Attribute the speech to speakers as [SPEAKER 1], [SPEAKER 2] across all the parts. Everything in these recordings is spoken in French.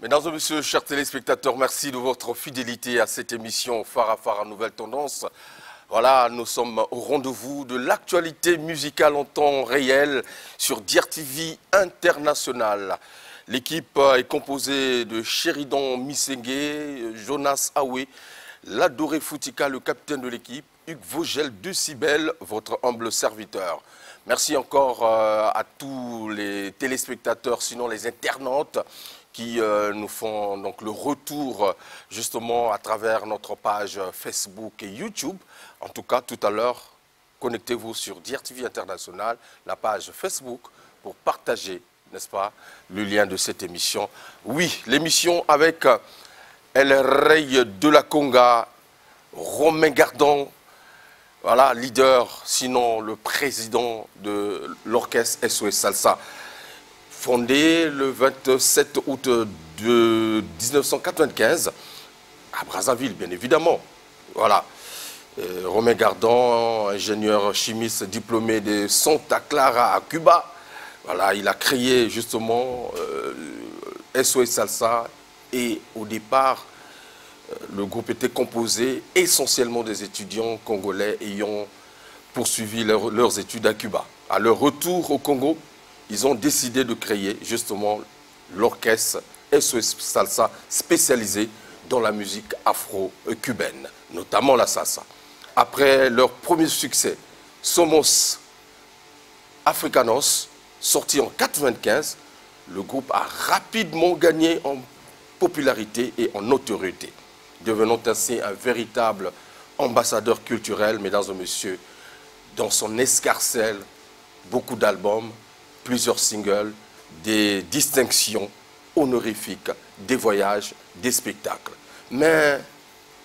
[SPEAKER 1] Mesdames et messieurs, chers téléspectateurs, merci de votre fidélité à cette émission Phare à Phare à Nouvelle Tendance. Voilà, nous sommes au rendez-vous de l'actualité musicale en temps réel sur DIRTV International. L'équipe est composée de Sheridan Missengue, Jonas Awe, Ladoré Foutika, le capitaine de l'équipe, Hugues Vogel de Cibel, votre humble serviteur. Merci encore à tous les téléspectateurs, sinon les internautes, qui nous font donc le retour justement à travers notre page Facebook et YouTube. En tout cas, tout à l'heure, connectez-vous sur DIRTV International, la page Facebook, pour partager, n'est-ce pas, le lien de cette émission. Oui, l'émission avec El Rey de la Conga, Romain Gardon, voilà, leader, sinon le président de l'orchestre SOS Salsa. Fondé le 27 août de 1995 à Brazzaville, bien évidemment. Voilà. Romain Gardon, ingénieur chimiste diplômé de Santa Clara à Cuba. Voilà, il a créé justement SOS Salsa et au départ, le groupe était composé essentiellement des étudiants congolais ayant poursuivi leurs études à Cuba. À leur retour au Congo, ils ont décidé de créer justement l'orchestre SOS Salsa spécialisé dans la musique afro-cubaine, notamment la salsa. Après leur premier succès, Somos Africanos, sorti en 1995, le groupe a rapidement gagné en popularité et en notoriété, devenant ainsi un véritable ambassadeur culturel, mesdames et messieurs, dans son escarcelle, beaucoup d'albums, plusieurs singles, des distinctions honorifiques, des voyages, des spectacles. Mais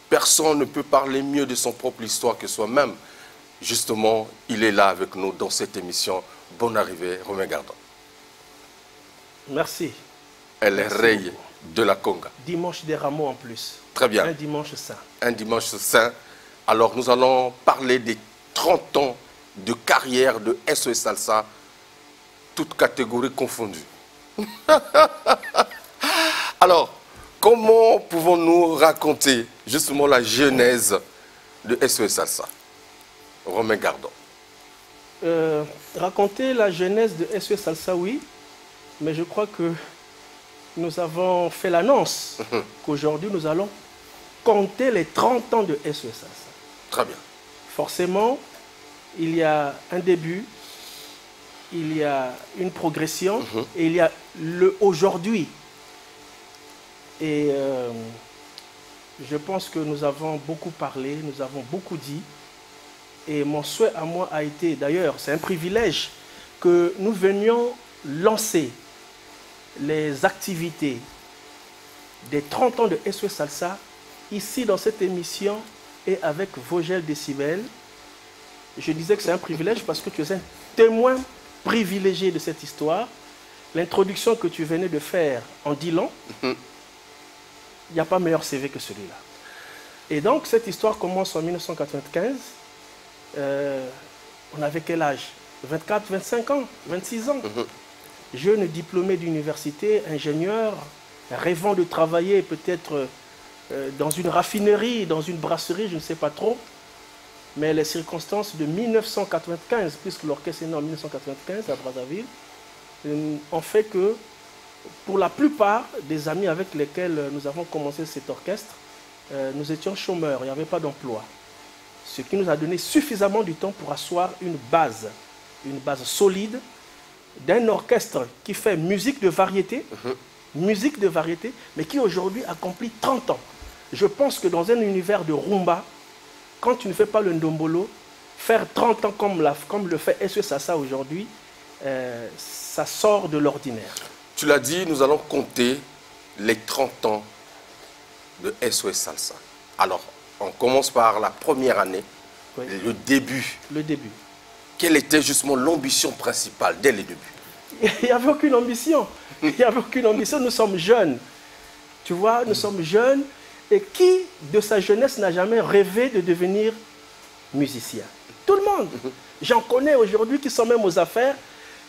[SPEAKER 1] personne ne peut parler mieux de son propre histoire que soi-même. Justement, il est là avec nous dans cette émission. Bonne arrivée, Romain Gardon.
[SPEAKER 2] Merci.
[SPEAKER 1] El Rey de la Conga.
[SPEAKER 2] Dimanche des Rameaux en plus.
[SPEAKER 1] Très bien.
[SPEAKER 2] Un dimanche saint.
[SPEAKER 1] Un dimanche saint. Alors, nous allons parler des 30 ans de carrière de SOS Salsa, toutes catégories confondues. Alors, comment pouvons-nous raconter justement la genèse de SOS Salsa? Romain Gardon.
[SPEAKER 2] Raconter la genèse de SOS Salsa, oui, mais je crois que nous avons fait l'annonce qu'aujourd'hui nous allons compter les 30 ans de SOS Salsa.
[SPEAKER 1] Très bien.
[SPEAKER 2] Forcément, il y a un début, il y a une progression et il y a le aujourd'hui. Et je pense que nous avons beaucoup parlé, nous avons beaucoup dit. Et mon souhait à moi a été, d'ailleurs, c'est un privilège que nous venions lancer les activités des 30 ans de SOS Salsa ici dans cette émission et avec Vogel Décibel. Je disais que c'est un privilège parce que tu es un témoin privilégié de cette histoire. L'introduction que tu venais de faire en 10 ans, il n'y a pas meilleur CV que celui-là. Et donc, cette histoire commence en 1995. On avait quel âge? 24, 25 ans, 26 ans. Jeune diplômé d'université, ingénieur, rêvant de travailler peut-être dans une raffinerie, dans une brasserie, je ne sais pas trop. Mais les circonstances de 1995, puisque l'orchestre est né en 1995 à Brazzaville, ont fait que, pour la plupart des amis avec lesquels nous avons commencé cet orchestre, nous étions chômeurs, il n'y avait pas d'emploi. Ce qui nous a donné suffisamment du temps pour asseoir une base solide d'un orchestre qui fait musique de variété, mais qui aujourd'hui accomplit 30 ans. Je pense que dans un univers de rumba, quand tu ne fais pas le ndombolo, faire 30 ans comme le fait SOS Salsa aujourd'hui, ça sort de l'ordinaire.
[SPEAKER 1] Tu l'as dit, nous allons compter les 30 ans de SOS Salsa. Alors, on commence par la première année, oui. Le début.
[SPEAKER 2] Le début.
[SPEAKER 1] Quelle était justement l'ambition principale dès le début?
[SPEAKER 2] Il n'y avait aucune ambition. Il n'y avait aucune ambition. Nous sommes jeunes. Tu vois, nous sommes jeunes. Et qui, de sa jeunesse, n'a jamais rêvé de devenir musicien? Tout le monde. J'en connais aujourd'hui qui sont même aux affaires.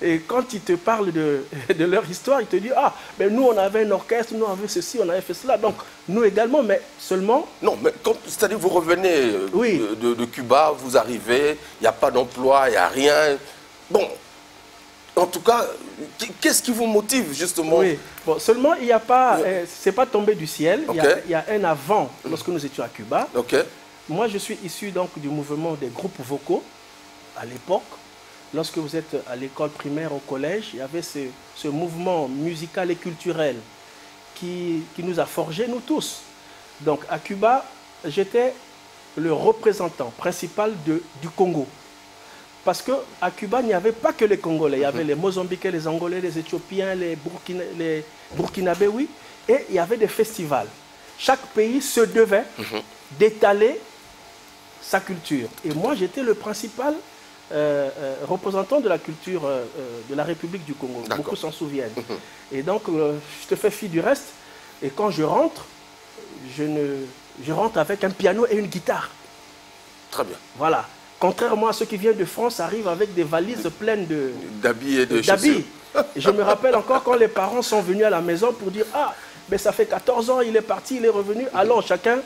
[SPEAKER 2] Et quand ils te parlent de leur histoire, ils te disent, ah, mais nous on avait un orchestre, nous on avait ceci, on avait fait cela. Donc nous également, mais seulement...
[SPEAKER 1] Non, mais c'est-à-dire vous revenez
[SPEAKER 2] Oui.
[SPEAKER 1] de Cuba, vous arrivez, il n'y a pas d'emploi, il n'y a rien. Bon, en tout cas, qu'est-ce qui vous motive justement?
[SPEAKER 2] Oui, bon, seulement il n'y a pas, c'est pas tombé du ciel,
[SPEAKER 1] Ok.
[SPEAKER 2] il y a un avant lorsque nous étions à Cuba.
[SPEAKER 1] Ok.
[SPEAKER 2] Moi je suis issu donc du mouvement des groupes vocaux à l'époque. Lorsque vous êtes à l'école primaire, au collège, il y avait ce mouvement musical et culturel qui nous a forgés, nous tous. Donc à Cuba, j'étais le représentant principal du Congo. Parce qu'à Cuba, il n'y avait pas que les Congolais. Il y avait les Mozambiquais, les Angolais, les Éthiopiens, les Burkinabés, oui. Et il y avait des festivals. Chaque pays se devait d'étaler sa culture. Et moi, j'étais le principal représentant de la culture de la République du Congo. Beaucoup s'en souviennent. Et donc, je te fais fi du reste. Et quand je rentre, je rentre avec un piano et une guitare.
[SPEAKER 1] Très bien.
[SPEAKER 2] Voilà. Contrairement à ceux qui viennent de France, arrivent avec des valises pleines
[SPEAKER 1] d'habits et de chaussures.
[SPEAKER 2] Et je me rappelle encore quand les parents sont venus à la maison pour dire, ah, mais ça fait 14 ans, il est parti, il est revenu. Allons, chacun,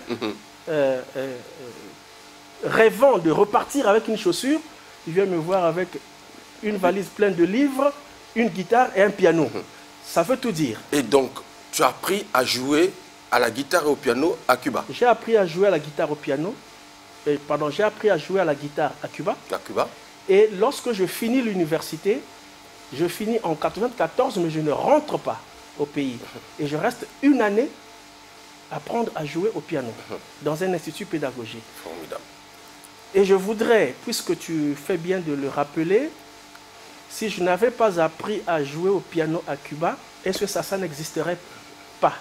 [SPEAKER 2] rêvant de repartir avec une chaussure, il vient me voir avec une valise pleine de livres, une guitare et un piano. Ça veut tout dire.
[SPEAKER 1] Et donc, tu as appris à jouer à la guitare et au piano à Cuba?
[SPEAKER 2] J'ai appris à jouer à la guitare au piano. Pardon, j'ai appris à jouer à la guitare à Cuba.
[SPEAKER 1] À Cuba.
[SPEAKER 2] Et lorsque je finis l'université, je finis en 94, mais je ne rentre pas au pays. Et je reste une année à apprendre à jouer au piano dans un institut pédagogique.
[SPEAKER 1] Formidable.
[SPEAKER 2] Et je voudrais, puisque tu fais bien de le rappeler, si je n'avais pas appris à jouer au piano à Cuba, est-ce que ça n'existerait pas?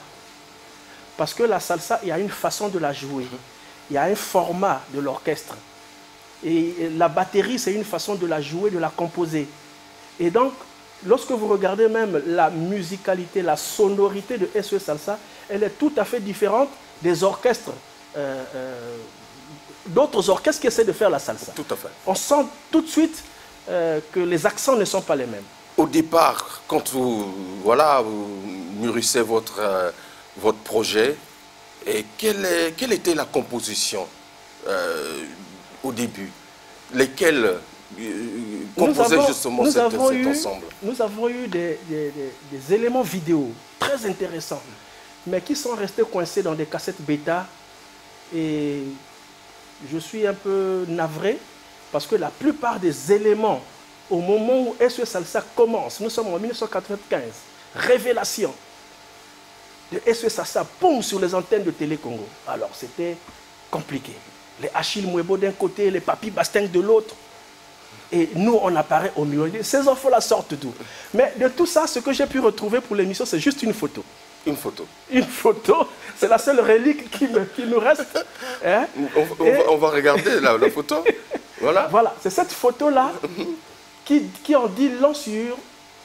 [SPEAKER 2] Parce que la salsa, il y a une façon de la jouer. Il y a un format de l'orchestre. Et la batterie, c'est une façon de la jouer, de la composer. Et donc, lorsque vous regardez même la musicalité, la sonorité de SOS Salsa, elle est tout à fait différente des orchestres, d'autres orchestres qui essaient de faire la salsa.
[SPEAKER 1] Tout à fait.
[SPEAKER 2] On sent tout de suite que les accents ne sont pas les mêmes.
[SPEAKER 1] Au départ, quand vous mûrissez votre projet, et quelle était la composition au début? Lesquels composaient justement cet ensemble?
[SPEAKER 2] Nous avons eu des éléments vidéo très intéressants, mais qui sont restés coincés dans des cassettes bêta. Et je suis un peu navré, parce que la plupart des éléments, au moment où SOS Salsa commence, nous sommes en 1995, révélation de SOS Salsa, poum, sur les antennes de Télé Congo. Alors c'était compliqué. Les Achille Mouebo d'un côté, les Papi Basteng de l'autre. Et nous, on apparaît au milieu. Ces enfants-là sortent d'où? Mais de tout ça, ce que j'ai pu retrouver pour l'émission, c'est juste une photo.
[SPEAKER 1] Une photo.
[SPEAKER 2] Une photo, c'est la seule relique qui nous reste. Hein?
[SPEAKER 1] On va regarder la photo. Voilà.
[SPEAKER 2] Voilà, c'est cette photo-là qui en dit long sur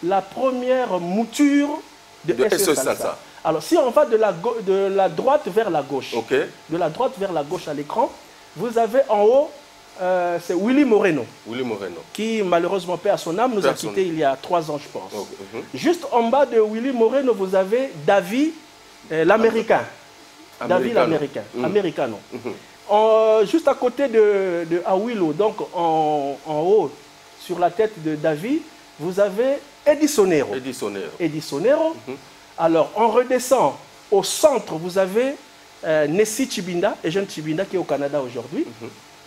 [SPEAKER 2] la première mouture de SOS Salsa. Alors, si on va de la droite vers la gauche, de la droite vers la gauche à l'écran, vous avez en haut, c'est Willy Moreno.
[SPEAKER 1] Willy Moreno.
[SPEAKER 2] Qui, malheureusement, paix à son âme, nous a quittés il y a 3 ans, je pense. Juste en bas de Willy Moreno, vous avez Davi, l'Américain. Davi, l'Américain. Americano. Juste à côté de Awilo, donc en haut, sur la tête de Davi, vous avez Eddie Sonero. Eddie Sonero. Alors, on redescend au centre, vous avez Nessie Chibinda, Eugène Chibinda qui est au Canada aujourd'hui.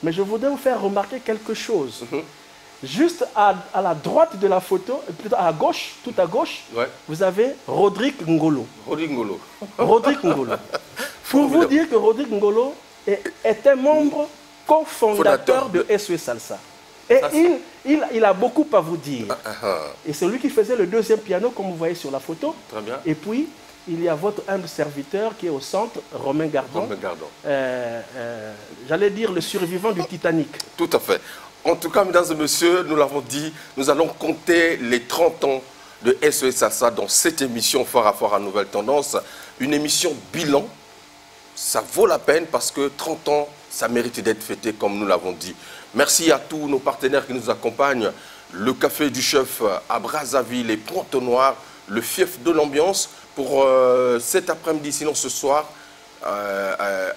[SPEAKER 2] Mais je voudrais vous faire remarquer quelque chose. Juste à la droite de la photo, plutôt à gauche, tout à gauche, vous avez Rodrigue Ngolo. Rodrigue Ngolo. Pour vous dire que Rodrigue Ngolo est un membre cofondateur de SOS Salsa. Et il a beaucoup à vous dire. Et c'est lui qui faisait le deuxième piano, comme vous voyez sur la photo.
[SPEAKER 1] Très bien.
[SPEAKER 2] Et puis, il y a votre humble serviteur qui est au centre, Romain Gardon. J'allais dire le survivant du Titanic.
[SPEAKER 1] Tout à fait. En tout cas, mesdames et messieurs, nous l'avons dit, nous allons compter les 30 ans de SOS Salsa dans cette émission Phare à Phare à Nouvelle Tendance. Une émission bilan. Ça vaut la peine parce que 30 ans, ça mérite d'être fêté comme nous l'avons dit. Merci à tous nos partenaires qui nous accompagnent. le Café du Chef à Brazzaville et Pointe-Noire, le fief de l'ambiance pour cet après-midi. Sinon, ce soir,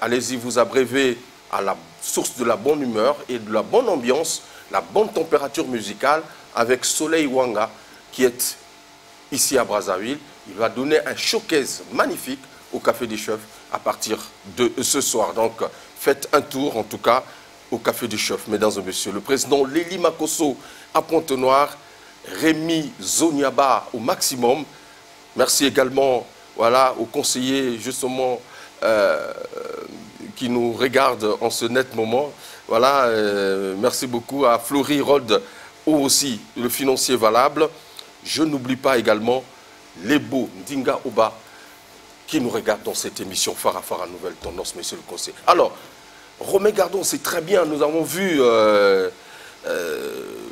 [SPEAKER 1] allez-y vous abreuver à la source de la bonne humeur et de la bonne ambiance, la bonne température musicale avec Soleil Wanga qui est ici à Brazzaville. Il va donner un showcase magnifique au Café du Chef à partir de ce soir. Donc, faites un tour en tout cas au Café du Chef, mesdames et messieurs. Le président Léli Makosso à Pointe-Noire, Rémi Zoniaba au maximum. Merci également voilà, aux conseillers justement qui nous regardent en ce net moment. Voilà, merci beaucoup à Florie Rod, aussi le financier valable. Je n'oublie pas également Lebo Ndinga Oba qui nous regarde dans cette émission Phare Nouvelle Tendance, monsieur le conseiller. Alors, Romain Gardon, c'est très bien, nous avons vu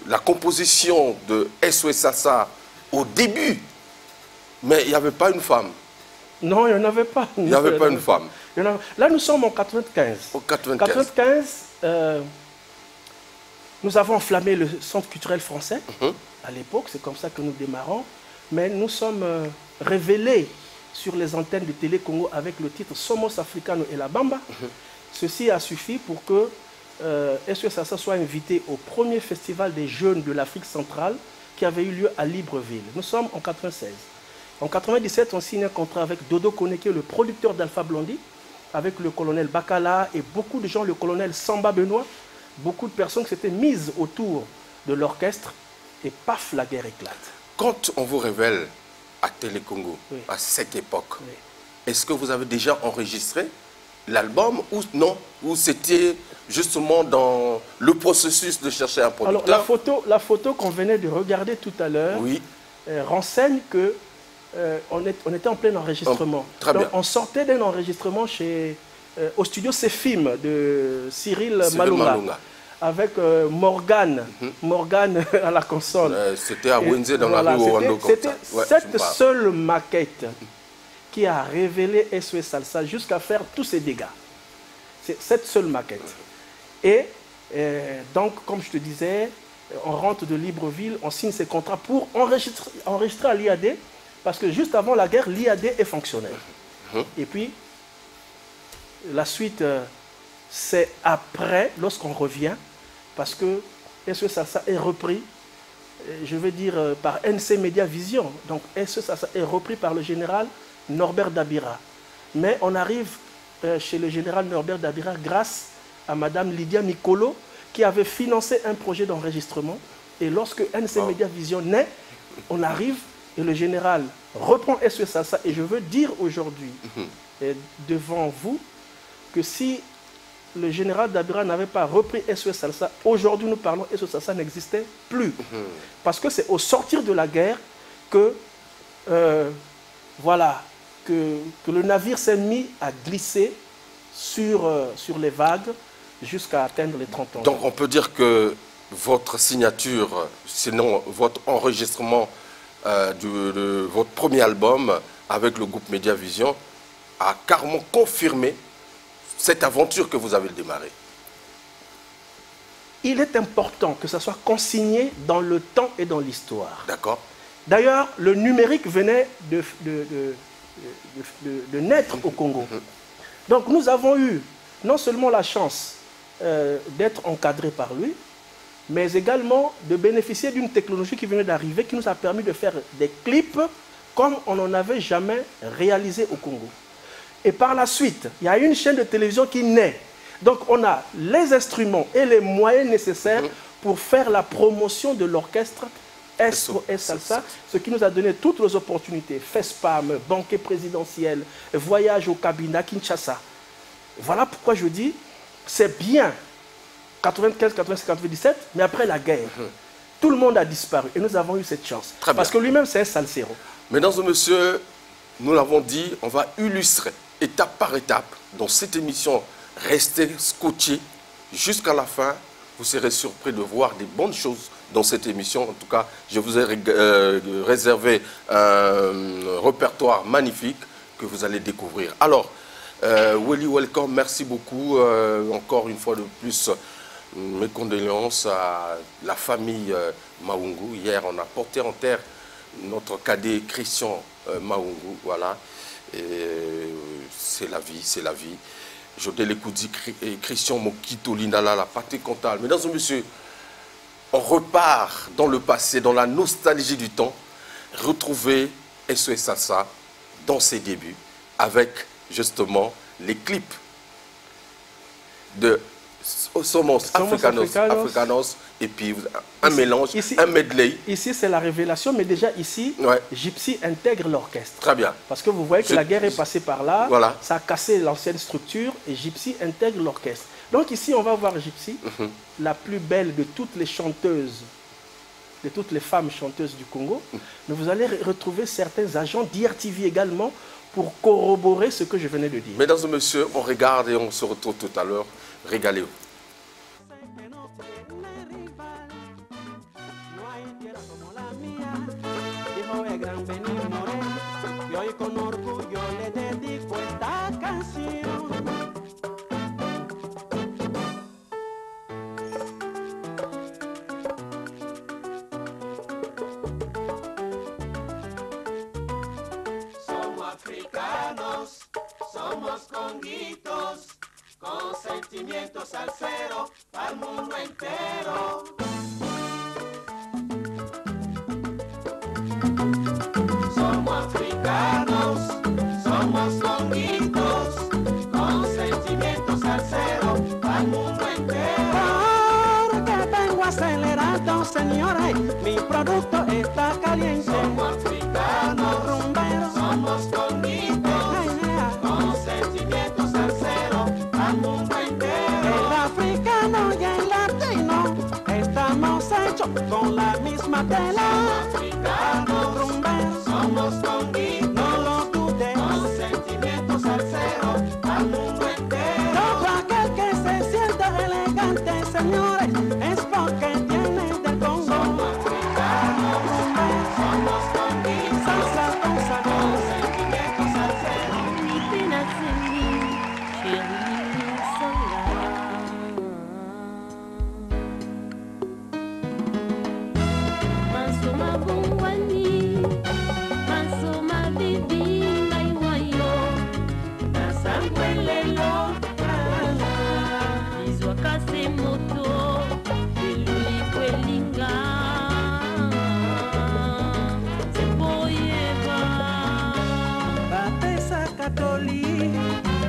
[SPEAKER 1] la composition de SOS Salsa au début, mais il n'y avait pas une femme.
[SPEAKER 2] Non, il n'y en avait pas.
[SPEAKER 1] Il n'y avait pas une femme.
[SPEAKER 2] Là, nous sommes en 95.
[SPEAKER 1] Au 95.
[SPEAKER 2] 95, nous avons enflammé le Centre culturel français. À l'époque, c'est comme ça que nous démarrons. Mais nous sommes révélés sur les antennes de Télé Congo avec le titre Somos Africano et la Bamba. Ceci a suffi pour que SOS Salsa soit invité au premier festival des jeunes de l'Afrique centrale qui avait eu lieu à Libreville. Nous sommes en 96. En 97, on signe un contrat avec Dodo Koneke, le producteur d'Alpha Blondy, avec le colonel Bakala et beaucoup de gens, le colonel Samba Benoît, beaucoup de personnes qui s'étaient mises autour de l'orchestre et paf, la guerre éclate.
[SPEAKER 1] Quand on vous révèle à Télé Congo, oui, à cette époque, oui, est-ce que vous avez déjà enregistré l'album ou non? Ou c'était justement dans le processus de chercher un producteur?
[SPEAKER 2] Alors la photo qu'on venait de regarder tout à l'heure, oui, renseigne que on était en plein enregistrement.
[SPEAKER 1] Très bien.
[SPEAKER 2] Donc, on sortait d'un enregistrement au studio Cefim de Cyril Malunga. Avec Morgane, Morgane à la console.
[SPEAKER 1] C'était à Wenze dans la rue Orlando.
[SPEAKER 2] C'était cette seule maquette qui a révélé SOS Salsa jusqu'à faire tous ces dégâts. C'est cette seule maquette. Et donc, comme je te disais, on rentre de Libreville, on signe ces contrats pour enregistrer à l'IAD, parce que juste avant la guerre, l'IAD est fonctionnel. Et puis, la suite, c'est après, lorsqu'on revient, parce que SOS Salsa est repris, je veux dire, par NC Media Vision. Donc, SOS Salsa est repris par le général Norbert Dabira. Mais on arrive chez le général Norbert Dabira grâce à Madame Lydia Nicolo, qui avait financé un projet d'enregistrement. Et lorsque NC Media Vision naît, on arrive et le général reprend SOS Salsa. Et je veux dire aujourd'hui, devant vous, que si le général Dabira n'avait pas repris SOS Salsa, aujourd'hui nous parlons, SOS Salsa n'existait plus. Parce que c'est au sortir de la guerre que, voilà, que le navire s'est mis à glisser sur les vagues jusqu'à atteindre les 30 ans.
[SPEAKER 1] Donc on peut dire que votre signature, sinon votre enregistrement de votre premier album avec le groupe Media Vision a carrément confirmé cette aventure que vous avez démarrée.
[SPEAKER 2] Il est important que ça soit consigné dans le temps et dans l'histoire.
[SPEAKER 1] D'accord.
[SPEAKER 2] D'ailleurs, le numérique venait de naître au Congo. Donc nous avons eu non seulement la chance d'être encadrés par lui, mais également de bénéficier d'une technologie qui venait d'arriver, qui nous a permis de faire des clips comme on n'en avait jamais réalisé au Congo. Et par la suite, il y a une chaîne de télévision qui naît. Donc on a les instruments et les moyens nécessaires pour faire la promotion de l'orchestre SOS Salsa, ce qui nous a donné toutes les opportunités. FESPAM, banquet présidentiel, voyage au cabinet à Kinshasa. Voilà pourquoi je dis, c'est bien 95, 96, 97, mais après la guerre, tout le monde a disparu et nous avons eu cette chance. Parce que lui-même, c'est un salsero.
[SPEAKER 1] Mesdames et messieurs, nous l'avons dit, on va illustrer étape par étape dans cette émission. Restez scotchés jusqu'à la fin. Vous serez surpris de voir des bonnes choses dans cette émission. En tout cas, je vous ai réservé un répertoire magnifique que vous allez découvrir. Alors, Willy Welcome, merci beaucoup. Encore une fois de plus, mes condoléances à la famille Maungu. Hier, on a porté en terre notre cadet Christian Maungu. Voilà. C'est la vie, c'est la vie. Jodel Ekoudi et Christian Mokito Lindala, la pâté comptable. Mesdames et messieurs, on repart dans le passé, dans la nostalgie du temps, retrouver SOS Salsa dans ses débuts, avec justement les clips de Somos Africanos, et puis un mélange, ici, un medley.
[SPEAKER 2] Ici, c'est la révélation, mais déjà ici, ouais. Gypsy intègre l'orchestre.
[SPEAKER 1] Très bien.
[SPEAKER 2] Parce que vous voyez que la guerre est passée par là,
[SPEAKER 1] voilà.
[SPEAKER 2] Ça a cassé l'ancienne structure, et Gypsy intègre l'orchestre. Donc ici, on va voir Gypsy, la plus belle de toutes les chanteuses, de toutes les femmes chanteuses du Congo. Mais vous allez retrouver certains agents d'IRTV également pour corroborer ce que je venais de dire.
[SPEAKER 1] Mesdames et messieurs, on regarde et on se retrouve tout à l'heure. Régalez-vous.
[SPEAKER 3] Somos conguitos, con sentimientos salseros al mundo entero. Somos africanos, somos conguitos, con sentimientos salseros al mundo entero.
[SPEAKER 4] Porque vengo acelerando, señores, mi producto está caliente.
[SPEAKER 3] Somos africanos,
[SPEAKER 4] rumberos,
[SPEAKER 3] somos conguitos.
[SPEAKER 4] Con la misma tela,
[SPEAKER 3] africanos,
[SPEAKER 4] rumberos,
[SPEAKER 3] somos conguitos,
[SPEAKER 4] no lo dudes,
[SPEAKER 3] con sentimientos salseros al mundo entero.
[SPEAKER 4] Todo aquel que se sienta elegante, señores, es porque tiene del Congo.
[SPEAKER 3] Somos africanos,
[SPEAKER 4] rumberos,
[SPEAKER 3] somos conguitos,
[SPEAKER 4] salsa con sabor,
[SPEAKER 3] con sentimientos salseros.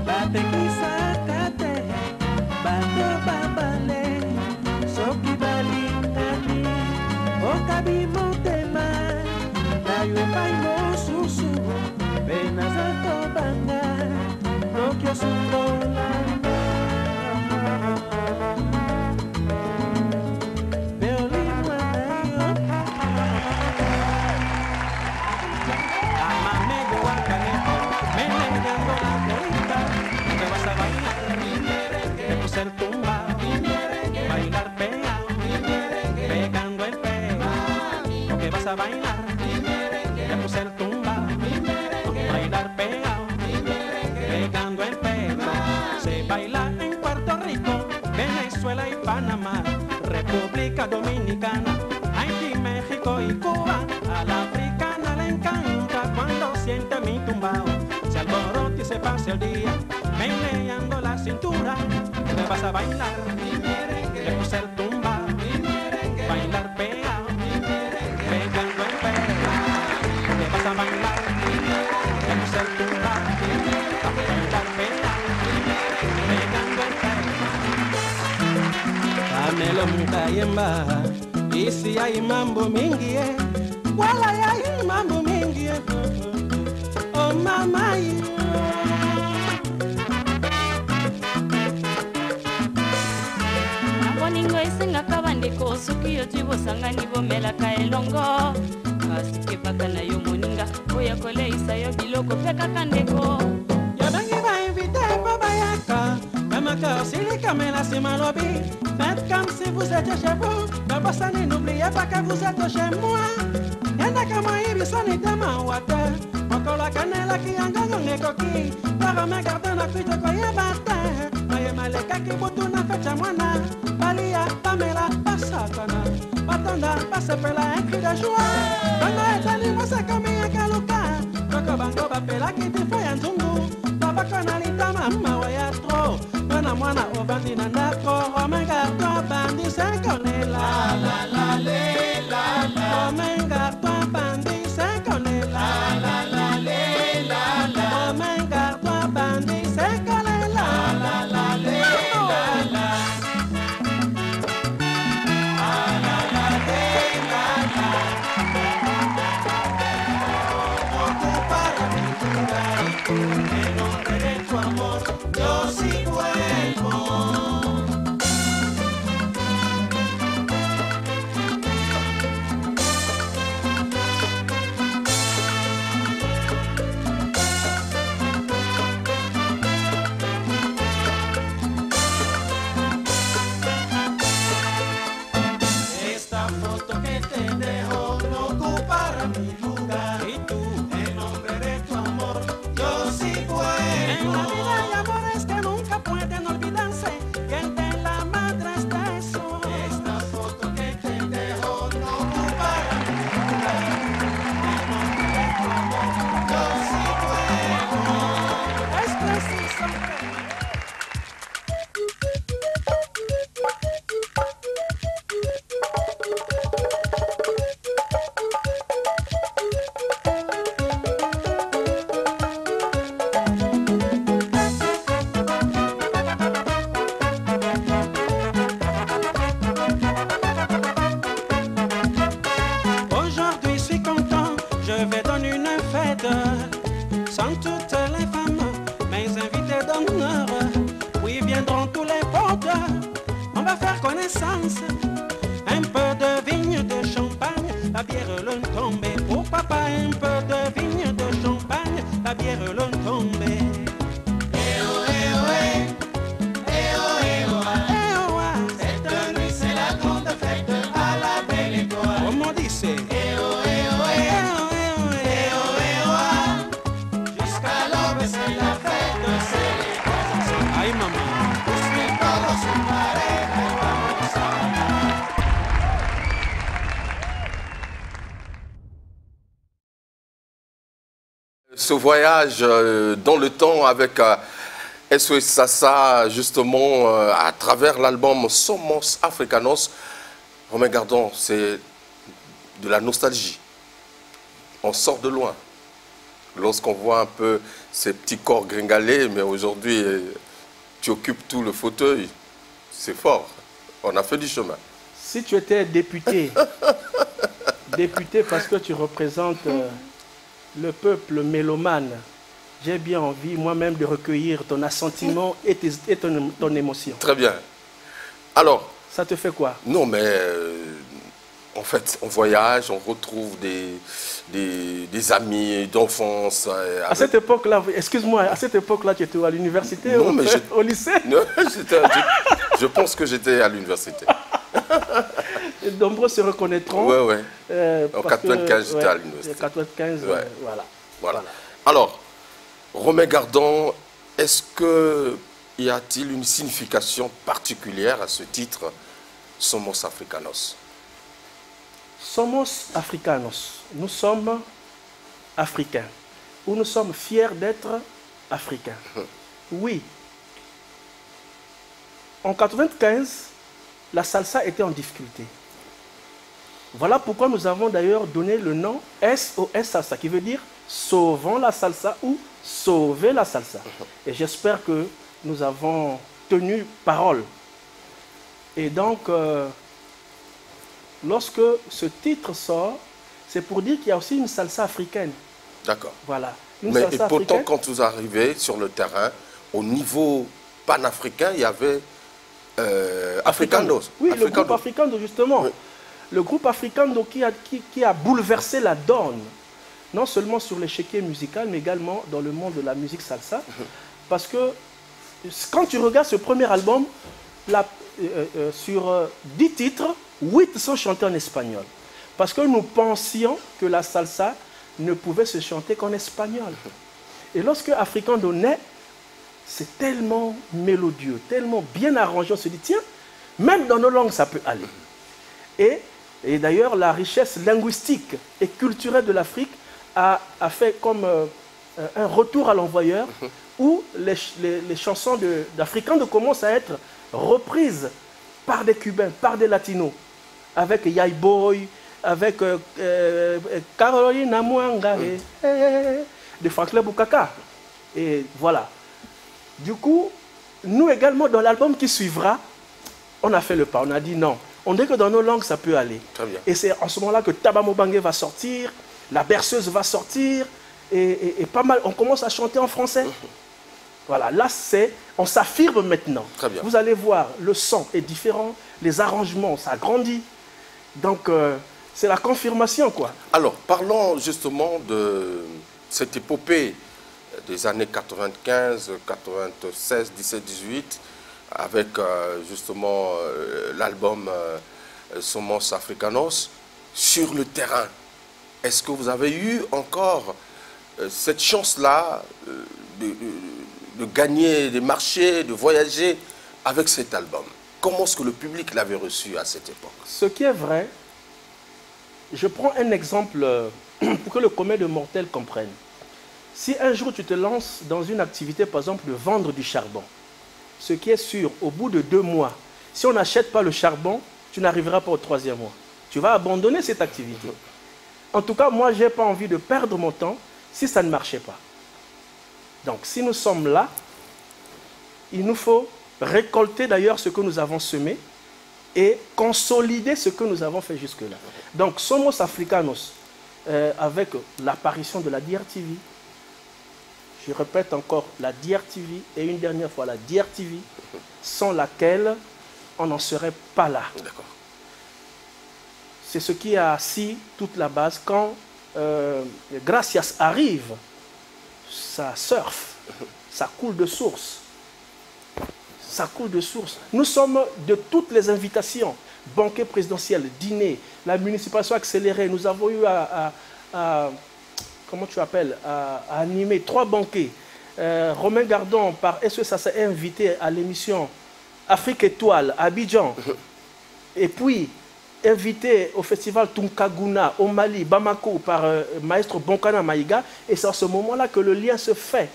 [SPEAKER 4] Bate kisakate, bate babale, soki balikani, okabi motema, na yupai mo susu, benazato banga, Tokyo sungolanda.
[SPEAKER 3] Bailar pegado, pegando el pego, porque vas a bailar, te puse el tumba, bailar pegado, pegando el pego, se baila en Puerto Rico, Venezuela y Panamá, República Dominicana, Haití, México y Cuba, a la africana le encanta cuando siente mi tumbao, se alborota y se pasa el día, meneando la cintura, te vas a bailar. Le puse el tumba, bailar pegado, pegando el pego, te vas a bailar. Le puse el tumba, bailar pegado, pegando el pego. Dámelo mukayemba, y si hay mambo mingi, wala hay mambo mingi, oh mamá.
[SPEAKER 5] Ningo esenga kabandeko soki yo tibo sangani bomelaka elongo kasi kebaka na yo moninga oya koleisa yo biloko pe kaka ndeko
[SPEAKER 3] Yabangi va inviter babayaka Kamaka silika mela si malobi faites comme si vous étiez chez vous Babasani n'oubliez pas que vous êtes chez moi Yanda kama hivi sani tema wate Mokola kanela ki angongo nekoki Para me garder na kuito kwa yebate Maye maleka ki butu na fecha mwana Balia, Pamela, Pasakana,
[SPEAKER 4] Tonda, passe pela un cri de joie. Banga etani mwase kami ekaluka. Koko bango bapela kiti foya nzungu. Babako nalita mama waya tro. Mwana mwana obandi na ndako. Omenga to bandi senkolela. La la le la la. Omenga to bandi senkolela. La la le la la. Omenga to bandi senkolela. La la le la la. En nombre de tu amor, yo sí vuelvo. Esta foto que te dejo no ocupará mi lugar. Y tú, en nombre de tu amor, yo sí vuelvo. En la vida hay amores que nunca pueden olvidarse. Y el de la madre está eso. Esta foto que te dejo no ocupará mi lugar. En nombre de tu amor, yo sí vuelvo. Es preciso que... Aujourd'hui, je suis content, je vais donner une fête sans toutes les femmes, mes invités d'honneur. Oui, viendront tous les potes, on va faire connaissance. Un peu de vigne de champagne, la bière l'on tombée. Pour papa, un peu de vigne de champagne, la bière l'on tombée. Cette nuit, c'est la grande fête à la belle étoile. Comme on dit, c'est jusqu'à l'aube, c'est la fête, c'est les cosas. Ay, maman.
[SPEAKER 1] Ce voyage dans le temps avec SOS Sassa, justement, à travers l'album Somos Africanos. Romain Gardon, c'est de la nostalgie. On sort de loin. Lorsqu'on voit un peu ces petits corps gringalés, mais aujourd'hui, tu occupes tout le fauteuil. C'est fort. On a fait du chemin.
[SPEAKER 2] Si tu étais député, député parce que tu représentes le peuple mélomane, j'ai bien envie moi-même de recueillir ton assentiment et ton émotion.
[SPEAKER 1] Très bien. Alors,
[SPEAKER 2] ça te fait quoi?
[SPEAKER 1] Non, mais en fait, on voyage, on retrouve des amis d'enfance.
[SPEAKER 2] À cette époque-là, excuse-moi, à cette époque-là, tu étais à l'université ou au lycée?
[SPEAKER 1] Non, je pense que j'étais à l'université.
[SPEAKER 2] Nombreux se reconnaîtront.
[SPEAKER 1] Oui, oui. En 95, j'étais à l'université.
[SPEAKER 2] 95,
[SPEAKER 1] ouais.
[SPEAKER 2] Voilà.
[SPEAKER 1] Alors, Romain Gardon, est-ce qu'il y a-t-il une signification particulière à ce titre, Somos Africanos?
[SPEAKER 2] Somos Africanos. Nous sommes africains. Ou nous sommes fiers d'être africains. Oui. En 95, la salsa était en difficulté. Voilà pourquoi nous avons d'ailleurs donné le nom SOS Salsa, qui veut dire sauvons la salsa ou sauver la salsa. Et j'espère que nous avons tenu parole. Et donc, lorsque ce titre sort, c'est pour dire qu'il y a aussi une salsa africaine.
[SPEAKER 1] D'accord.
[SPEAKER 2] Voilà.
[SPEAKER 1] Mais et pourtant, quand vous arrivez sur le terrain, au niveau panafricain, il y avait Africando.
[SPEAKER 2] Oui, le groupe Africando, justement. Oui. Le groupe Africando qui a bouleversé la donne, non seulement sur l'échiquier musical, mais également dans le monde de la musique salsa. Parce que quand tu regardes ce premier album, sur 10 titres, 8 sont chantés en espagnol. Parce que nous pensions que la salsa ne pouvait se chanter qu'en espagnol. Et lorsque Africando naît, c'est tellement mélodieux, tellement bien arrangé, on se dit, tiens, même dans nos langues, ça peut aller. Et Et d'ailleurs, la richesse linguistique et culturelle de l'Afrique a fait comme un retour à l'envoyeur où les chansons d'Africains commencent à être reprises par des Cubains, par des Latinos, avec Yai Boy, avec Carolina Mwanga, de Franklin Bukaka. Et voilà. Du coup, nous également, dans l'album qui suivra, on a fait le pas. On a dit non. On dit que dans nos langues, ça peut aller.
[SPEAKER 1] Très bien.
[SPEAKER 2] Et c'est en ce moment-là que Tabamo Bangé va sortir, la berceuse va sortir, et pas mal. On commence à chanter en français. Voilà, là, on s'affirme maintenant.
[SPEAKER 1] Très bien.
[SPEAKER 2] Vous allez voir, le son est différent, les arrangements, ça grandit. Donc, c'est la confirmation, quoi.
[SPEAKER 1] Alors, parlons justement de cette épopée des années 95, 96, 17, 18, avec justement l'album Somos Africanos. Sur le terrain, est-ce que vous avez eu encore cette chance-là de gagner des marchés, de voyager avec cet album? Comment est-ce que le public l'avait reçu à cette époque?
[SPEAKER 2] Ce qui est vrai, je prends un exemple pour que le commun de mortels comprenne. Si un jour tu te lances dans une activité, par exemple, de vendre du charbon, ce qui est sûr, au bout de 2 mois, si on n'achète pas le charbon, tu n'arriveras pas au 3e mois. Tu vas abandonner cette activité. En tout cas, moi, je n'ai pas envie de perdre mon temps si ça ne marchait pas. Donc, si nous sommes là, il nous faut récolter d'ailleurs ce que nous avons semé et consolider ce que nous avons fait jusque-là. Donc, Somos Africanos, avec l'apparition de la DRTV, je répète encore, la DRTV, et une dernière fois, la DRTV, sans laquelle on n'en serait pas là.
[SPEAKER 1] D'accord.
[SPEAKER 2] C'est ce qui a assis toute la base. Quand Gracias arrive, ça surfe, ça coule de source. Ça coule de source. Nous sommes de toutes les invitations, banquet présidentiel, dîner, la municipalisation accélérée. Nous avons eu comment tu appelles, à animer 3 banquets. Romain Gardon, par SESA, est invité à l'émission Afrique Étoile à Abidjan. Et puis, invité au festival Tunkaguna au Mali, Bamako, par maître Bonkana Maïga. Et c'est à ce moment-là que le lien se fait.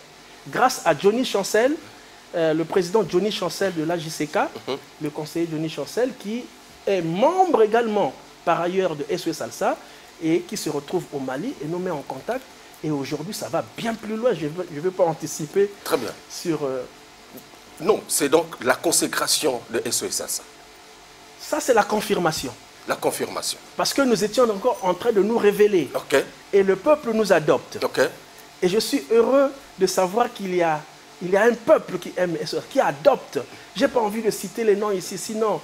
[SPEAKER 2] Grâce à Johnny Chancel, le président Johnny Chancel de l'AJCK, le conseiller Johnny Chancel, qui est membre également, par ailleurs, de SOS Salsa, et qui se retrouve au Mali et nous met en contact. Et aujourd'hui, ça va bien plus loin. Je ne veux pas anticiper.
[SPEAKER 1] Très bien.
[SPEAKER 2] Sur...
[SPEAKER 1] Non, c'est donc la consécration de SOS Salsa.
[SPEAKER 2] Ça, c'est la confirmation.
[SPEAKER 1] La confirmation.
[SPEAKER 2] Parce que nous étions encore en train de nous révéler.
[SPEAKER 1] Ok.
[SPEAKER 2] Et le peuple nous adopte.
[SPEAKER 1] Ok.
[SPEAKER 2] Et je suis heureux de savoir qu'il y a un peuple qui aime SOS, qui adopte. Je n'ai pas envie de citer les noms ici, sinon...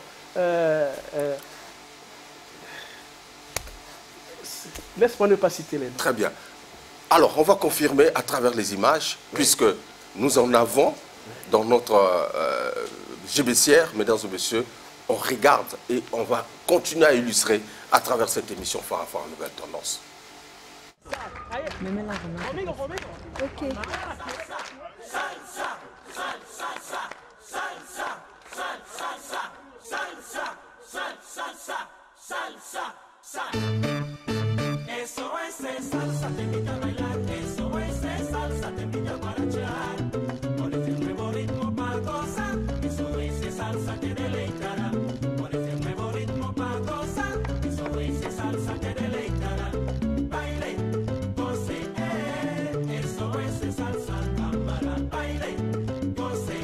[SPEAKER 2] laisse-moi ne pas citer les noms.
[SPEAKER 1] Très bien. Alors, on va confirmer à travers les images, puisque nous en avons dans notre GBCR, mesdames et messieurs. On regarde et on va continuer à illustrer à travers cette émission Phare à Phare Nouvelle Tendance.
[SPEAKER 6] Ok.
[SPEAKER 4] Eso es salsa, te invito a bailar. Eso es salsa, te invito a guarachear. Con este nuevo ritmo para gozar. Eso es salsa, te deleitará. Con este nuevo ritmo para gozar. Eso es salsa, te deleitará. Baile, goce, eso es salsa, cámara. Baile, goce,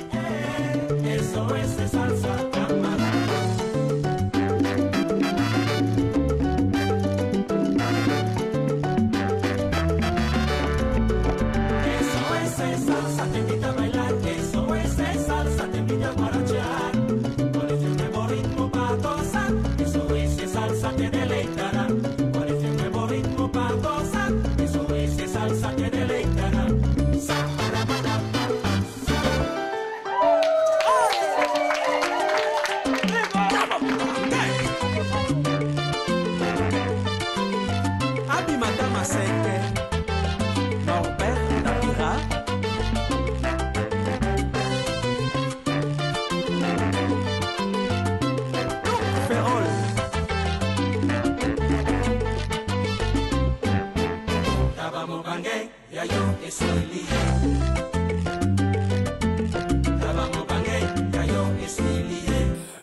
[SPEAKER 4] eso es salsa, cámara.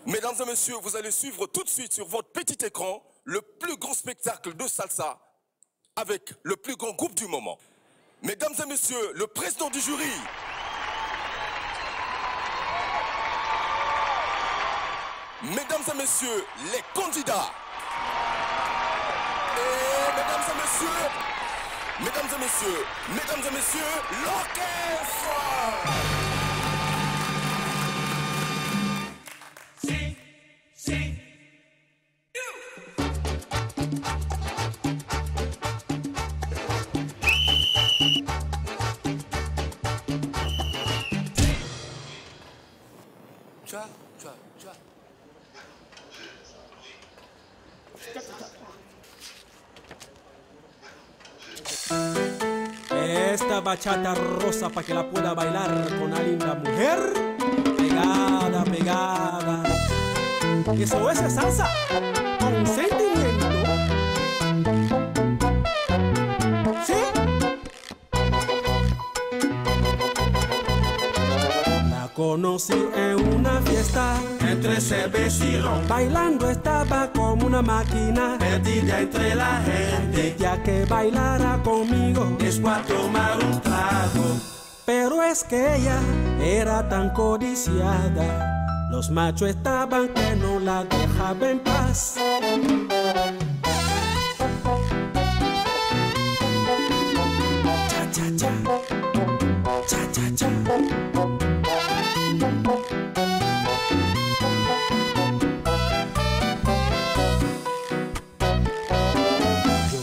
[SPEAKER 1] Mesdames et messieurs, vous allez suivre tout de suite sur votre petit écran le plus grand spectacle de salsa avec le plus grand groupe du moment. Mesdames et messieurs, le président du jury. Mesdames et messieurs, les candidats. Et mesdames et messieurs, l'orchestre.
[SPEAKER 4] Esta bachata rosa para que la pueda bailar con una linda mujer. Pegada, pegada. Eso es salsa con sentimiento. ¿Sí? La conocí en una fiesta entre cerveza y ron. Bailando estaba como una máquina, perdida entre la gente. Ya que bailara conmigo es para tomar un trago. Pero es que ella era tan codiciada, los machos estaban que no la dejaban en paz. Cha, cha, cha. Cha, cha, cha.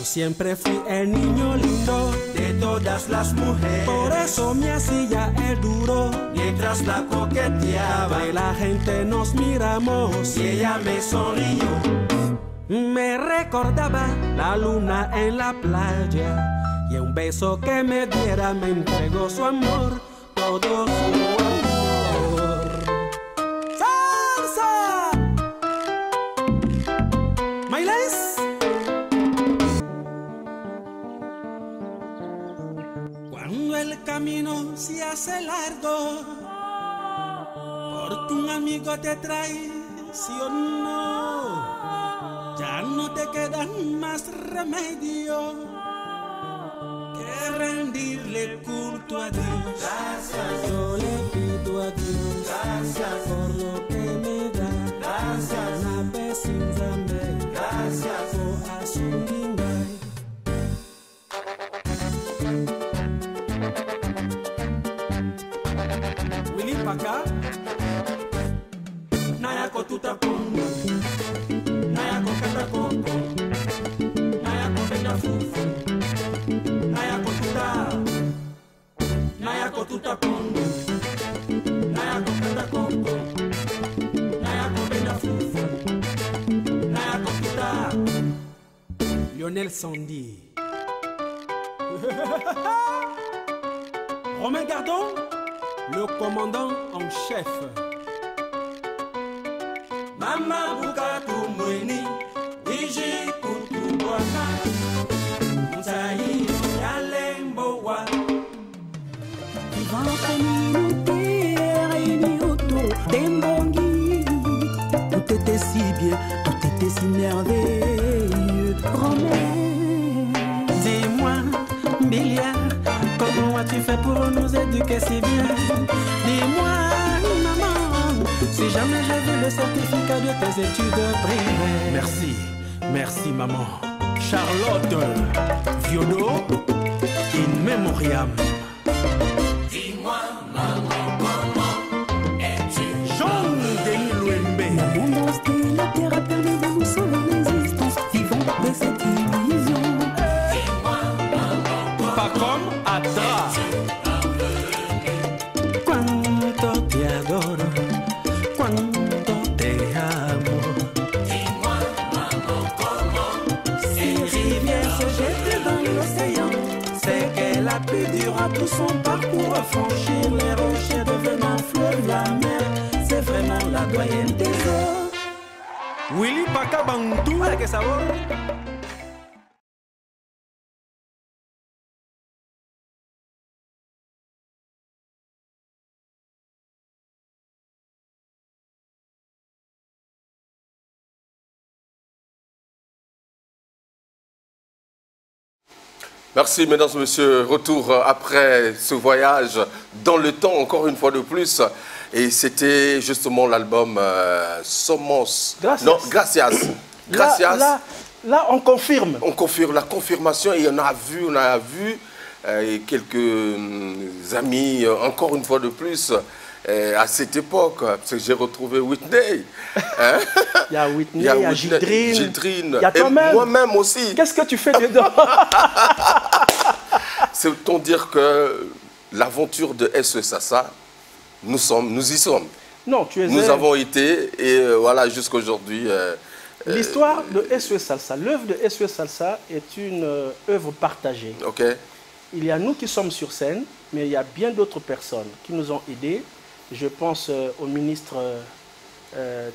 [SPEAKER 4] Siempre fui el niño lindo de todas las mujeres. Por eso me hacía el duro mientras la coqueteaba. Y la gente nos miramos y ella me sonrió. Me recordaba la luna en la playa y un beso que me diera me entregó su amor, todo su amor. ¡Salsa! ¿Bailas? Cuando el camino se hace largo, porque un amigo te traicionó, ya no te queda más remedio que rendirle culto a Dios. Gracias. Yo le pido a Dios, gracias por lo que me da. Gracias. Una vecina me, gracias por asumir. Willy Paca Nayako tutapongo, Nayako katakongo, Nayako benda fufu, Nayako tutapongo, Nayako katakongo, Nayako benda fufu, Nayako tuta. Lionel Sandy. Romain Gardon, le commandant en chef. Mama bukatu mweni, iji kutu bwana, mtayi yalembo wa.
[SPEAKER 7] Vivant communauté réunie autour des Mbongi, tout était si bien, tout était si merveilleux. Romain, dis-moi, Bilia, comment as-tu fait pour nous éduquer si bien? Dis-moi, maman, si jamais j'ai vu le certificat de tes études privées.
[SPEAKER 4] Merci, merci maman. Charlotte Viodo, in memoriam.
[SPEAKER 7] Dis-moi, maman, comment es-tu?
[SPEAKER 4] Jean-Denis Louembe.
[SPEAKER 7] L'abondance de la terre a permis de nous sauver l'existence. Vivons de cette illusion. Dis-moi, maman,
[SPEAKER 4] Pas comme Adra.
[SPEAKER 7] cuánto te adoro, cuánto te amo. Dis-moi, maman, comment si rivière se jette dans l'océan, c'est qu'elle a pu durant tout son parcours franchir les rochers devenant fleuve la mer. C'est vraiment la doyenne des eaux.
[SPEAKER 4] Willy Paca Bantu. ¿Qué sabor?
[SPEAKER 1] Merci, mesdames et messieurs. Retour après ce voyage dans le temps, encore une fois de plus. Et c'était justement l'album Somos.
[SPEAKER 2] Gracias.
[SPEAKER 1] Non, Gracias. Gracias.
[SPEAKER 2] Là, on confirme.
[SPEAKER 1] On confirme la confirmation et on a vu et quelques amis, encore une fois de plus, à cette époque, parce que j'ai retrouvé Whitney. Hein?
[SPEAKER 2] Il y a Whitney, il y a
[SPEAKER 1] Gildrine.
[SPEAKER 2] Il y a toi-même.
[SPEAKER 1] Moi-même aussi.
[SPEAKER 2] Qu'est-ce que tu fais dedans?
[SPEAKER 1] C'est autant dire que l'aventure de SE Salsa, nous y sommes.
[SPEAKER 2] Non, tu es.
[SPEAKER 1] Nous avons été et voilà jusqu'à aujourd'hui.
[SPEAKER 2] L'histoire de SE Salsa, l'œuvre de SE Salsa est une œuvre partagée.
[SPEAKER 1] Ok.
[SPEAKER 2] Il y a nous qui sommes sur scène, mais il y a bien d'autres personnes qui nous ont aidés. Je pense au ministre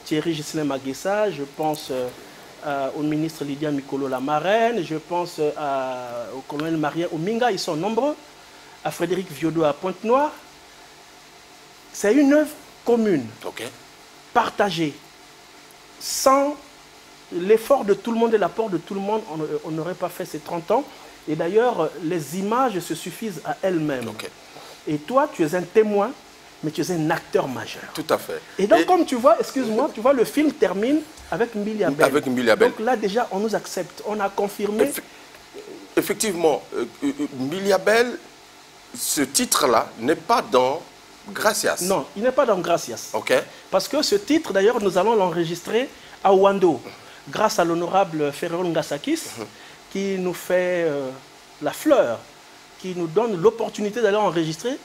[SPEAKER 2] Thierry Ghislain Maguessa, je pense au ministre Lydia Mikolo la marraine, je pense au colonel Marien Ominga, ils sont nombreux, à Frédéric Viodo à Pointe-Noire. C'est une œuvre commune, partagée. Sans l'effort de tout le monde et l'apport de tout le monde, on n'aurait pas fait ces 30 ans. Et d'ailleurs, les images se suffisent à elles-mêmes. Et toi, tu es un témoin, mais tu es un acteur majeur.
[SPEAKER 1] Tout à fait.
[SPEAKER 2] Et donc, comme tu vois, excuse-moi, tu vois, le film termine avec Mbilia Bel.
[SPEAKER 1] Avec Mbilia Bel.
[SPEAKER 2] Donc là, déjà, on nous accepte. On a confirmé.
[SPEAKER 1] Effectivement, Mbilia Bel, ce titre-là n'est pas dans Gracias.
[SPEAKER 2] Non, il n'est pas dans Gracias.
[SPEAKER 1] Ok.
[SPEAKER 2] Parce que ce titre, d'ailleurs, nous allons l'enregistrer à Wando, grâce à l'honorable Ferron Ngasakis, qui nous fait la fleur, qui nous donne l'opportunité d'aller enregistrer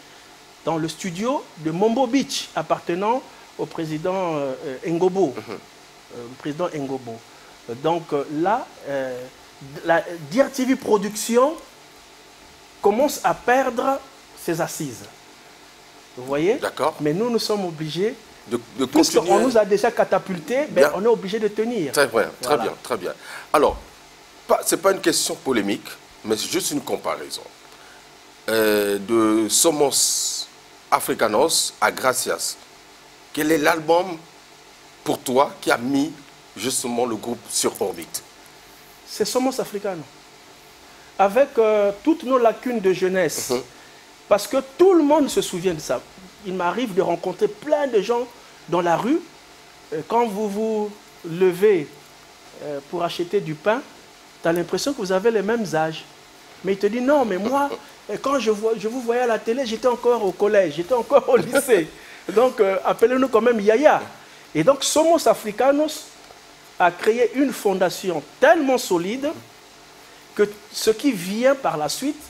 [SPEAKER 2] dans le studio de Mombo Beach, appartenant au président Ngobo. Le président Ngobo. Donc là, la DRTV Production commence à perdre ses assises. Vous voyez?
[SPEAKER 1] D'accord.
[SPEAKER 2] Mais nous sommes obligés,
[SPEAKER 1] de
[SPEAKER 2] puisqu'on
[SPEAKER 1] continuer.
[SPEAKER 2] nous a déjà catapultés, ben, on est obligé de tenir.
[SPEAKER 1] Très bien, très
[SPEAKER 2] Voilà.
[SPEAKER 1] bien, très bien. Alors, ce n'est pas une question polémique, mais c'est juste une comparaison. De Somos Africanos à Gracias. Quel est l'album pour toi qui a mis justement le groupe sur orbite?
[SPEAKER 2] C'est Somos Africanos. Avec toutes nos lacunes de jeunesse. Parce que tout le monde se souvient de ça. Il m'arrive de rencontrer plein de gens dans la rue. Quand vous vous levez pour acheter du pain, tu as l'impression que vous avez les mêmes âges. Mais il te dit non, mais moi, quand je vous voyais à la télé, j'étais encore au collège, j'étais encore au lycée. Donc, appelez-nous quand même Yaya. Et donc, Somos Africanos a créé une fondation tellement solide que ce qui vient par la suite,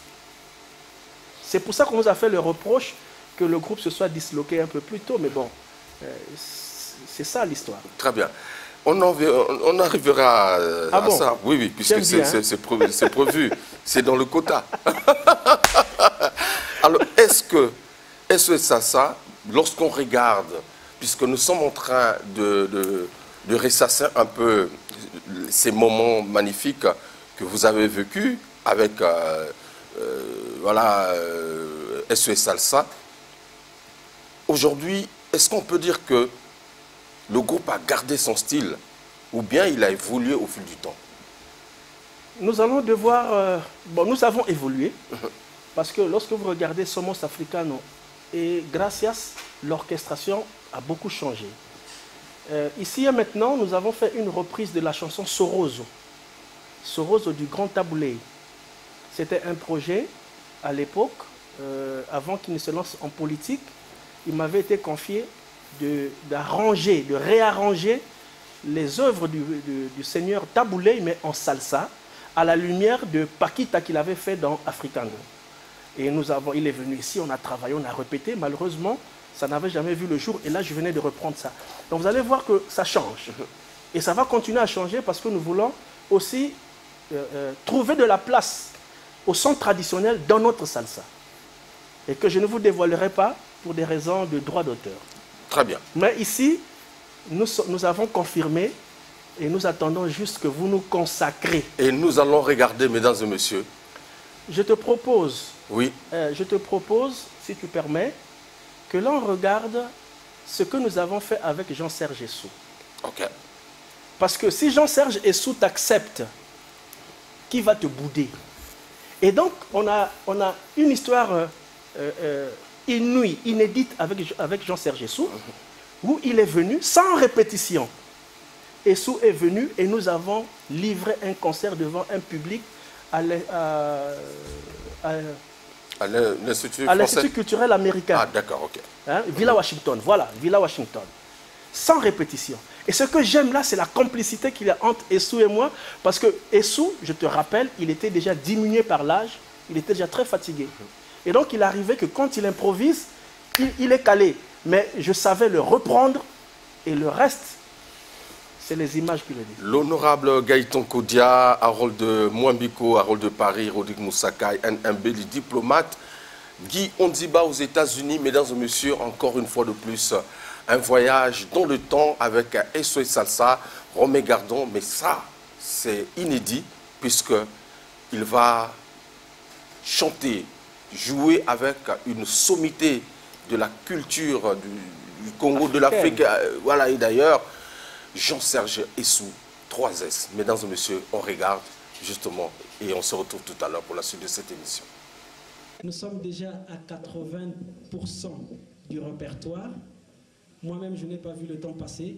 [SPEAKER 2] c'est pour ça qu'on nous a fait le reproche que le groupe se soit disloqué un peu plus tôt. Mais bon, c'est ça l'histoire.
[SPEAKER 1] Très bien. On arrivera à
[SPEAKER 2] bon?
[SPEAKER 1] ça. Oui, oui, puisque c'est prévu. C'est dans le quota. Alors, est-ce que ça, lorsqu'on regarde, puisque nous sommes en train de ressasser un peu ces moments magnifiques que vous avez vécus avec SE Salsa, aujourd'hui, est-ce qu'on peut dire que le groupe a gardé son style ou bien il a évolué au fil du temps?
[SPEAKER 2] Nous allons devoir... nous avons évolué parce que lorsque vous regardez Somos Africanos et Gracias, l'orchestration a beaucoup changé. Ici et maintenant, nous avons fait une reprise de la chanson Sorozo. Sorozo du Grand Taboulé. C'était un projet à l'époque, avant qu'il ne se lance en politique. Il m'avait été confié d'arranger, de réarranger les œuvres du seigneur Taboulé, mais en salsa, à la lumière de Paquita qu'il avait fait dans Africano. Et il est venu ici, on a travaillé, on a répété. Malheureusement, ça n'avait jamais vu le jour. Et là, je venais de reprendre ça. Donc vous allez voir que ça change. Et ça va continuer à changer parce que nous voulons aussi trouver de la place au son traditionnel dans notre salsa. Et que je ne vous dévoilerai pas pour des raisons de droit d'auteur.
[SPEAKER 1] Très bien.
[SPEAKER 2] Mais ici, nous avons confirmé et nous attendons juste que vous nous consacrez.
[SPEAKER 1] Et nous allons regarder, mesdames et messieurs.
[SPEAKER 2] Je te propose,
[SPEAKER 1] oui.
[SPEAKER 2] Si tu permets, que l'on regarde ce que nous avons fait avec Jean-Serge Essou.
[SPEAKER 1] Ok.
[SPEAKER 2] Parce que si Jean-Serge Essou t'accepte, qui va te bouder? Et donc, on a une histoire inouïe, inédite avec Jean-Serge Essou, où il est venu sans répétition. Essou est venu et nous avons livré un concert devant un public à l'Institut culturel américain.
[SPEAKER 1] Ah, d'accord, ok.
[SPEAKER 2] Hein, Villa Washington, voilà, Villa Washington. Sans répétition. Et ce que j'aime là, c'est la complicité qu'il y a entre Essou et moi, parce que Essou, je te rappelle, il était déjà diminué par l'âge, il était déjà très fatigué. Et donc, il arrivait que quand il improvise, il est calé. Mais je savais le reprendre, et le reste, c'est les images qui le disent.
[SPEAKER 1] L'honorable Gaëtan Kodia, Harold Mwambiko, Harold de Paris, Rodrigue Moussakai, NMB, les diplomates, Guy Ondiba aux États-Unis, mesdames et messieurs, encore une fois de plus, un voyage dans le temps avec SOS Salsa, Romé Gardon, mais ça, c'est inédit, puisqu'il va chanter, jouer avec une sommité de la culture du Congo, de l'Afrique, voilà, et d'ailleurs, Jean-Serge Essou, 3S. Mesdames et messieurs, on regarde justement et on se retrouve tout à l'heure pour la suite de cette émission.
[SPEAKER 4] Nous sommes déjà à 80% du répertoire. Moi-même, je n'ai pas vu le temps passer.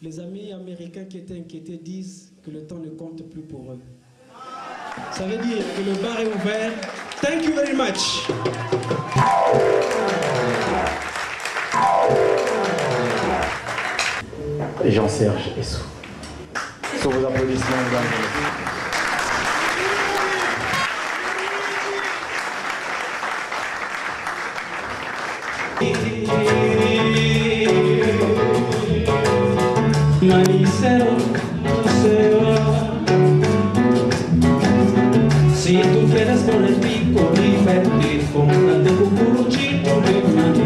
[SPEAKER 4] Les amis américains qui étaient inquiétés disent que le temps ne compte plus pour eux. Ça veut dire que le bar est ouvert. Thank you very much.
[SPEAKER 2] Jean-Serge Essou. Sur vos applaudissements, mesdames et messieurs.
[SPEAKER 4] Manicero se va. Si tú quieres con el pico divertir, cómprate cucuruchito de maní.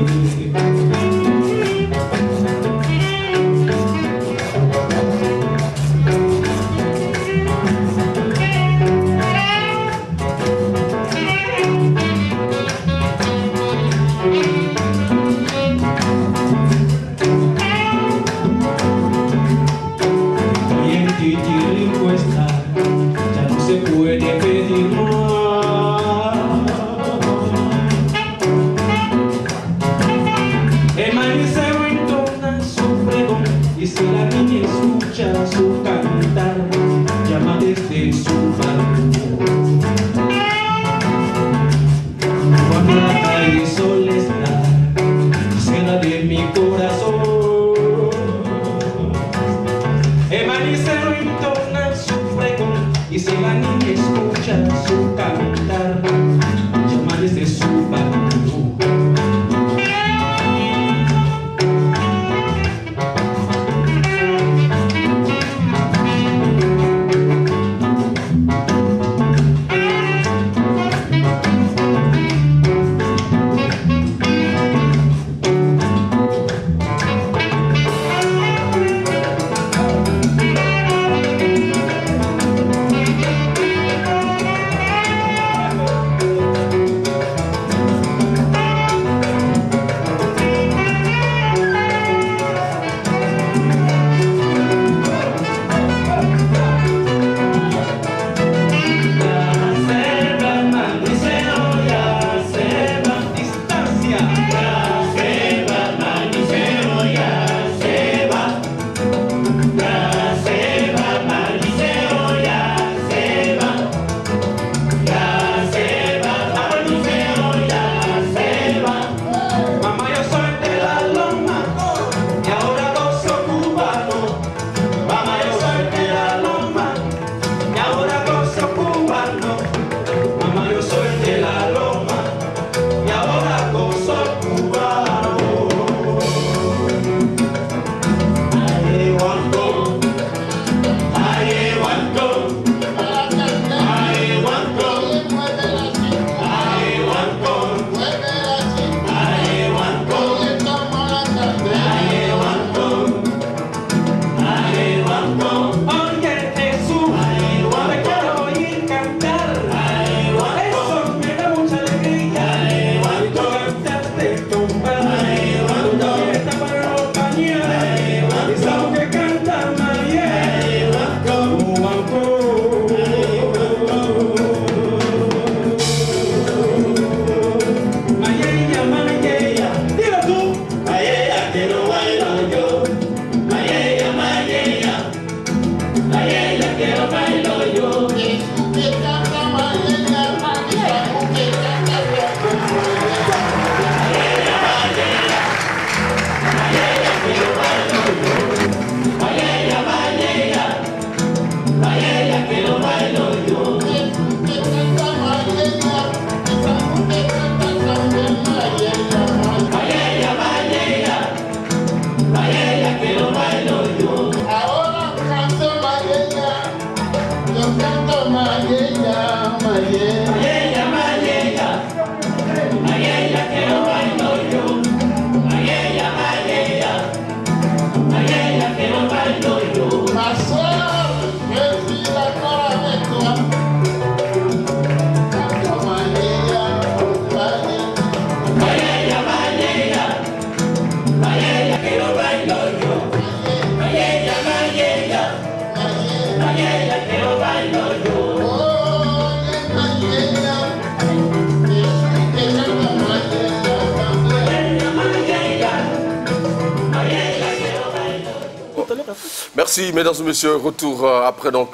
[SPEAKER 1] Merci, mesdames et messieurs. Retour après, donc,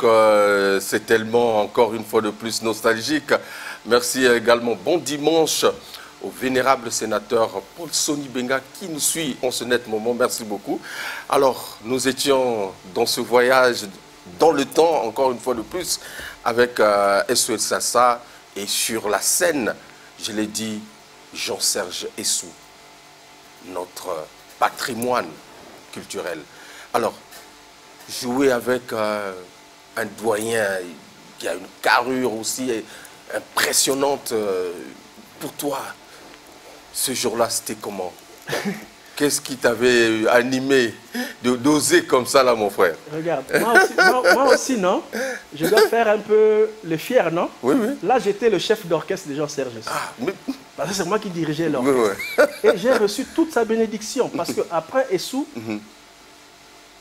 [SPEAKER 1] c'est tellement, encore une fois de plus, nostalgique. Merci également. Bon dimanche au vénérable sénateur Paul Soni Benga qui nous suit en ce net moment. Merci beaucoup. Alors, nous étions dans ce voyage dans le temps, encore une fois de plus, avec SOS Salsa et sur la scène, je l'ai dit, Jean-Serge Essou, notre patrimoine culturel. Alors, jouer avec un doyen qui a une carrure aussi impressionnante, pour toi, ce jour-là, c'était comment? Qu'est-ce qui t'avait animé d'oser comme ça, là, mon frère?
[SPEAKER 2] Regarde, moi aussi, non? Je dois faire un peu le fier, non?
[SPEAKER 1] Oui, oui.
[SPEAKER 2] Là, j'étais le chef d'orchestre de Jean-Serge Essou.
[SPEAKER 1] Ah, mais...
[SPEAKER 2] Parce que c'est moi qui dirigeais l'orchestre.
[SPEAKER 1] Oui, oui.
[SPEAKER 2] Et j'ai reçu toute sa bénédiction. Parce qu'après Essou,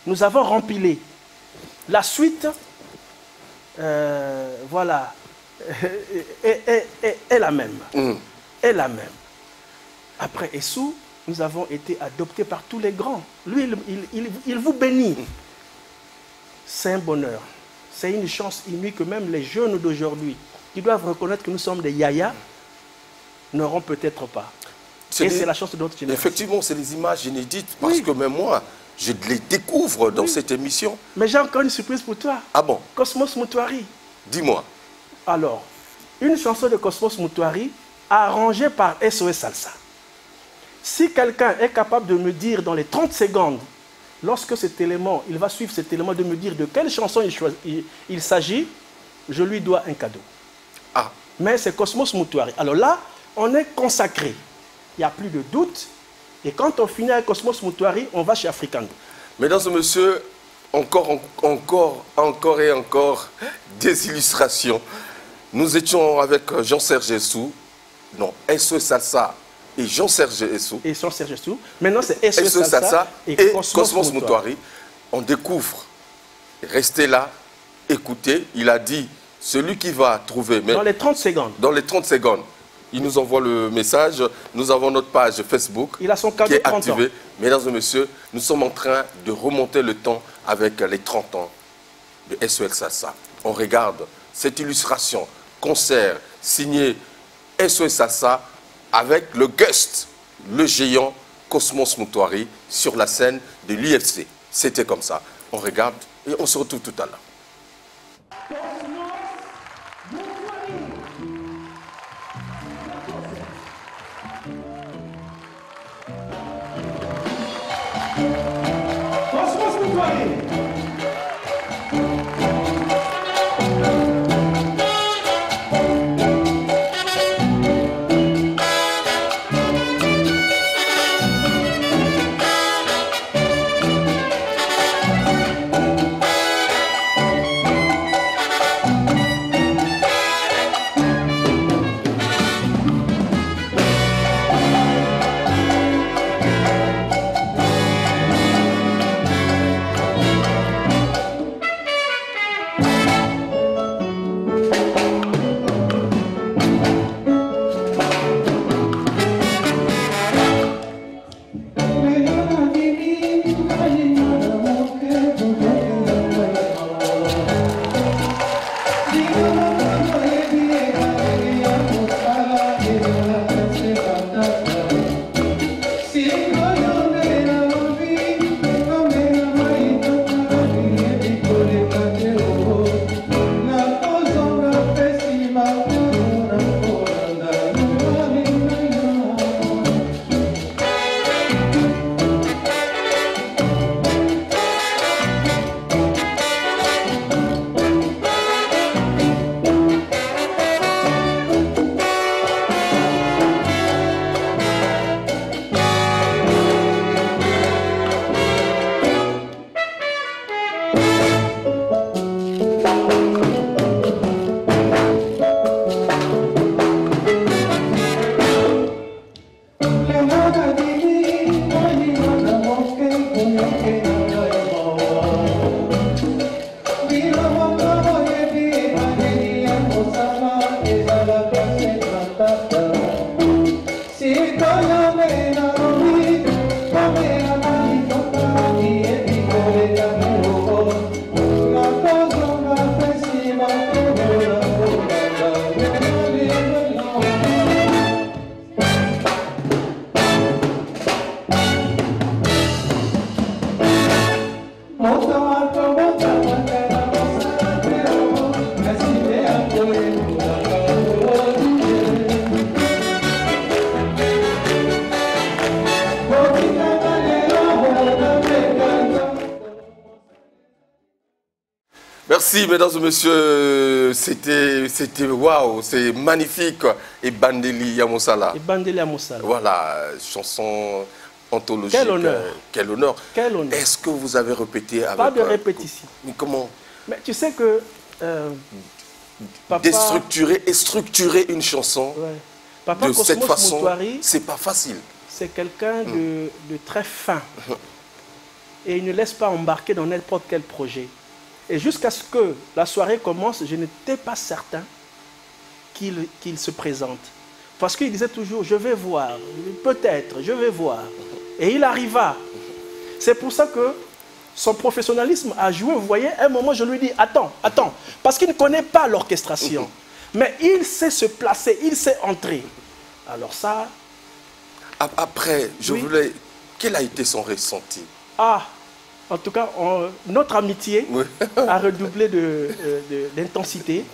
[SPEAKER 2] nous avons rempilé. La suite, voilà, est la même. Est la même. Après Essou, nous avons été adoptés par tous les grands. Lui, il vous bénit. C'est un bonheur. C'est une chance inouïe que même les jeunes d'aujourd'hui, qui doivent reconnaître que nous sommes des yayas, n'auront peut-être pas. Et c'est la chance de notre génération.
[SPEAKER 1] Effectivement, c'est des images inédites, parce que même moi, je les découvre dans cette émission.
[SPEAKER 2] Mais j'ai encore une surprise pour toi.
[SPEAKER 1] Ah bon?
[SPEAKER 2] Cosmos Moutouari.
[SPEAKER 1] Dis-moi.
[SPEAKER 2] Alors, une chanson de Cosmos Moutouari arrangée par SOS Salsa. Si quelqu'un est capable de me dire dans les 30 secondes, lorsque cet élément, il va suivre cet élément, de me dire de quelle chanson il s'agit, je lui dois un cadeau.
[SPEAKER 1] Ah.
[SPEAKER 2] Mais c'est Cosmos Moutouari. Alors là, on est consacré. Il n'y a plus de doute. Et quand on finit avec Cosmos Moutouari, on va chez Africando. Mesdames
[SPEAKER 1] et messieurs, encore et encore des illustrations. Nous étions avec Jean-Serge Essou, non, SOS Salsa et Jean-Serge Essou.
[SPEAKER 2] Et Jean-Serge Essou. Maintenant, c'est SOS Salsa et
[SPEAKER 1] Cosmos Moutouari. On découvre. Restez là, écoutez. Il a dit, celui qui va trouver... Mais
[SPEAKER 2] dans les 30 secondes.
[SPEAKER 1] Dans les 30 secondes. Il nous envoie le message. Nous avons notre page Facebook
[SPEAKER 2] il a son cadeau
[SPEAKER 1] qui est activée. Mesdames et messieurs, nous sommes en train de remonter le temps avec les 30 ans de SOS Salsa. On regarde cette illustration, concert signé SOS Salsa avec le guest, le géant Cosmos Moutouari sur la scène de l'IFC. C'était comme ça. On regarde et on se retrouve tout à l'heure. Merci, mesdames et messieurs. C'était waouh, c'est magnifique. Et Bandeli Yamosala.
[SPEAKER 2] Et Bandeli Yamosala.
[SPEAKER 1] Voilà, chanson anthologique.
[SPEAKER 2] Quel honneur.
[SPEAKER 1] Quel honneur.
[SPEAKER 2] Quel honneur.
[SPEAKER 1] Est-ce que vous avez répété avec...
[SPEAKER 2] Pas de répétition.
[SPEAKER 1] Mais comment?
[SPEAKER 2] Mais tu sais que... papa...
[SPEAKER 1] Déstructurer et structurer une chanson
[SPEAKER 2] papa
[SPEAKER 1] de
[SPEAKER 2] Cosmos
[SPEAKER 1] cette façon,
[SPEAKER 2] Moutouari,
[SPEAKER 1] c'est pas facile.
[SPEAKER 2] C'est quelqu'un de très fin. Et il ne laisse pas embarquer dans n'importe quel projet. Et jusqu'à ce que la soirée commence, je n'étais pas certain qu'il se présente. Parce qu'il disait toujours, je vais voir, peut-être, je vais voir. Et il arriva. C'est pour ça que son professionnalisme a joué. Vous voyez, à un moment, je lui dis, attends, attends. Parce qu'il ne connaît pas l'orchestration. Mais il sait se placer, il sait entrer. Alors ça...
[SPEAKER 1] Après, je voulais... Quel a été son ressenti?
[SPEAKER 2] Ah, en tout cas, notre amitié a redoublé d'intensité.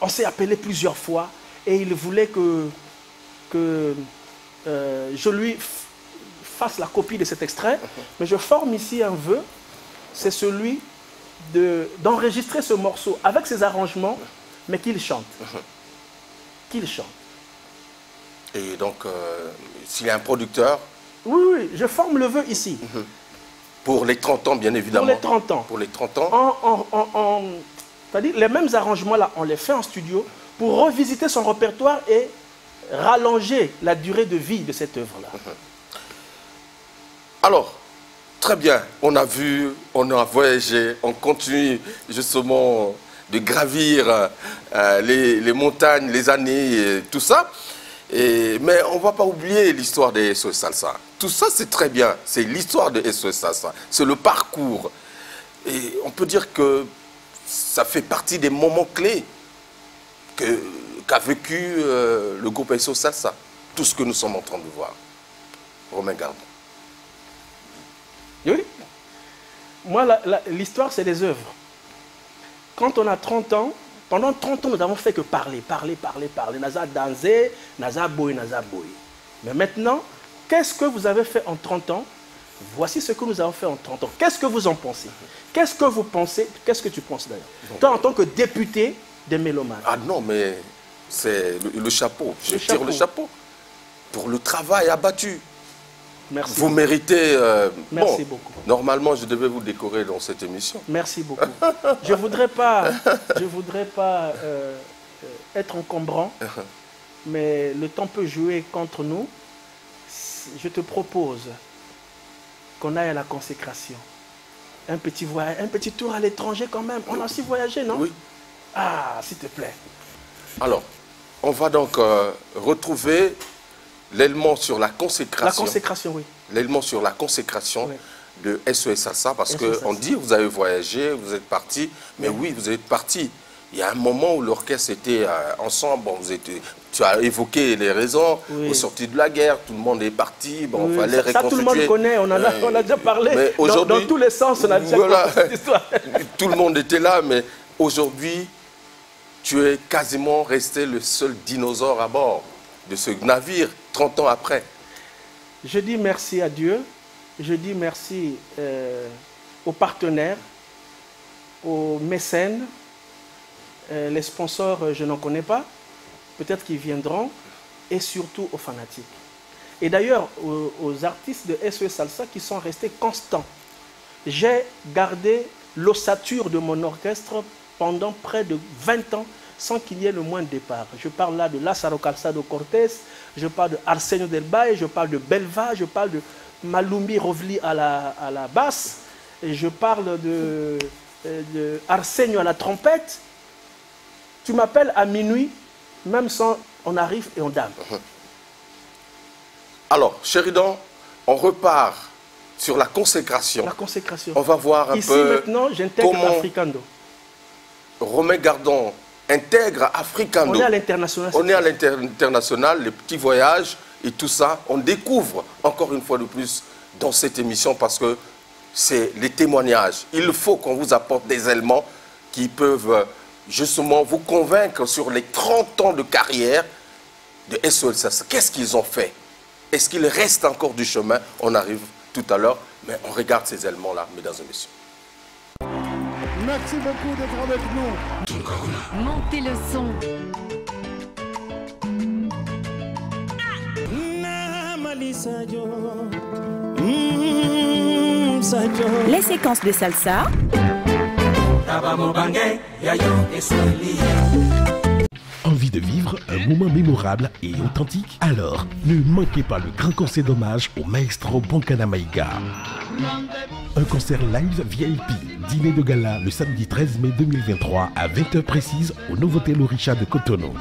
[SPEAKER 2] On s'est appelé plusieurs fois et il voulait que je lui fasse la copie de cet extrait. Mais je forme ici un vœu, c'est celui d'enregistrer ce morceau avec ses arrangements, mais qu'il chante. Qu'il chante.
[SPEAKER 1] Et donc, s'il y a un producteur...
[SPEAKER 2] Oui, oui, je forme le vœu ici.
[SPEAKER 1] Pour les 30 ans, bien évidemment.
[SPEAKER 2] Pour les 30 ans.
[SPEAKER 1] Pour les 30 ans.
[SPEAKER 2] C'est-à-dire, les mêmes arrangements, là, on les fait en studio pour revisiter son répertoire et rallonger la durée de vie de cette œuvre-là.
[SPEAKER 1] Alors, très bien, on a vu, on a voyagé, on continue justement de gravir les montagnes, les années, tout ça. Mais on ne va pas oublier l'histoire de SOS Salsa. Tout ça, c'est très bien. C'est l'histoire de SOS Salsa. C'est le parcours. Et on peut dire que ça fait partie des moments clés qu'a vécu le groupe SOS Salsa. Tout ce que nous sommes en train de voir. Romain Gardon.
[SPEAKER 2] Oui. Moi, l'histoire, c'est des œuvres. Quand on a 30 ans, pendant 30 ans, nous n'avons fait que parler. Naza dansé, Naza boy. Mais maintenant, qu'est-ce que vous avez fait en 30 ans? Voici ce que nous avons fait en 30 ans. Qu'est-ce que vous en pensez? Qu'est-ce que vous pensez? Qu'est-ce que tu penses d'ailleurs? Toi, en tant que député des mélomanes.
[SPEAKER 1] Ah non, mais c'est le chapeau. Je tire le chapeau pour le travail abattu.
[SPEAKER 2] Merci.
[SPEAKER 1] Vous méritez...
[SPEAKER 2] Merci beaucoup.
[SPEAKER 1] Normalement, je devais vous décorer dans cette émission.
[SPEAKER 2] Merci beaucoup. Je ne voudrais pas, être encombrant, mais le temps peut jouer contre nous. Je te propose qu'on aille à la consécration. Un petit voyage, un petit tour à l'étranger quand même. On a aussi voyagé, non? Oui. Ah, s'il te plaît.
[SPEAKER 1] Alors, on va donc retrouver... l'élément sur la consécration.
[SPEAKER 2] La consécration, oui.
[SPEAKER 1] L'élément sur la consécration de SOS Salsa, parce qu'on dit, vous avez voyagé, vous êtes parti, mais oui, vous êtes parti. Il y a un moment où l'orchestre était ensemble, bon, tu as évoqué les raisons, au sorti de la guerre, tout le monde est parti, bon, il fallait reconstituer.
[SPEAKER 2] Ça, tout le monde connaît, on a déjà parlé, dans tous les sens, on a déjà parlé cette histoire.
[SPEAKER 1] Tout le monde était là, mais aujourd'hui, tu es quasiment resté le seul dinosaure à bord de ce navire 30 ans après.
[SPEAKER 2] Je dis merci à Dieu, je dis merci aux partenaires, aux mécènes, les sponsors, je n'en connais pas, peut-être qu'ils viendront, et surtout aux fanatiques. Et d'ailleurs, aux artistes de SOS Salsa qui sont restés constants. J'ai gardé l'ossature de mon orchestre pendant près de 20 ans, sans qu'il y ait le moins de départ. Je parle là de Lázaro Calzado Cortés, je parle de Arsenio Del Valle, je parle de Belva, je parle de Malumbi Rovli à la basse, et je parle de Arsenio à la trompette. Tu m'appelles à minuit, même sans, on arrive et on dame.
[SPEAKER 1] Alors, Sheridan, on repart sur la consécration.
[SPEAKER 2] La consécration.
[SPEAKER 1] On va voir un peu...
[SPEAKER 2] Ici maintenant, j'intègre Africando.
[SPEAKER 1] Romain Gardon intègre Africando.
[SPEAKER 2] On est à l'international.
[SPEAKER 1] On est à l'international, les petits voyages et tout ça. On découvre encore une fois de plus dans cette émission parce que c'est les témoignages. Il faut qu'on vous apporte des éléments qui peuvent justement vous convaincre sur les 30 ans de carrière de SOS Salsa. Qu'est-ce qu'ils ont fait? Est-ce qu'il reste encore du chemin? On arrive tout à l'heure, mais on regarde ces éléments-là, mesdames et messieurs.
[SPEAKER 8] Merci beaucoup d'être avec nous.
[SPEAKER 9] Montez le son. Les séquences de salsa.
[SPEAKER 10] Envie de vivre un moment mémorable et authentique? Alors, ne manquez pas le grand concert d'hommage au maestro Bonkana Maïga. Un concert live VIP, dîner de gala le samedi 13 mai 2023 à 20h précise au Novotel Orisha de Cotonou.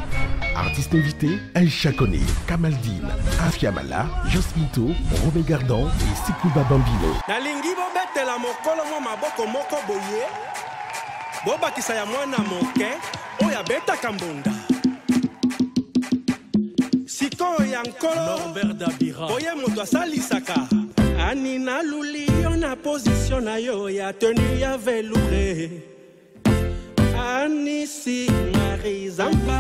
[SPEAKER 10] Artistes invités, Aïcha Kone, Kamaldine, Afia Mala, Josmito, Romé Gardon et Sikuba Bambino.
[SPEAKER 4] Nalingi bobetela mokolo mo maboko moko boye. Bobakisa ya mwana moke, oya beta kambunda. Siko ya nkolo, Norbert Dabira. Boye moto asalisaka. Anina luli yo na position na yo ya tenue ya velouré. Anisi Marizamba.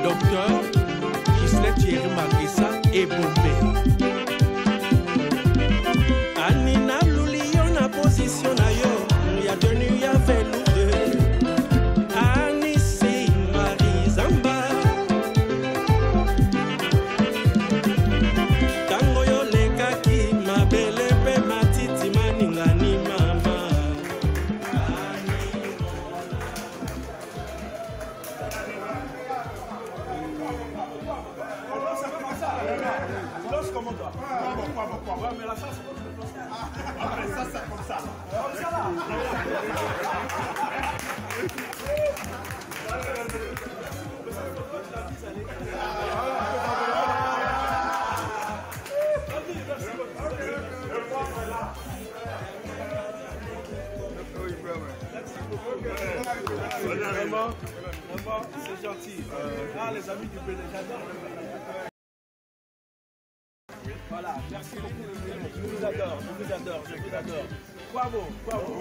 [SPEAKER 4] Docteur Gisèle Thierry Magissa et Bombé. Anina luli yo na position na yo ya tenue ya velouré. Anisi Marizamba. Tango yo lekaki mabele pe matiti maningani mama. Ouais, mais la face, après ça, ça comme ça. Comme ça là. Vraiment, c'est gentil. Ah, les amis du Bénin, j'adore. Voilà, merci beaucoup. Je vous adore, je vous adore, je vous adore. Bravo, bravo.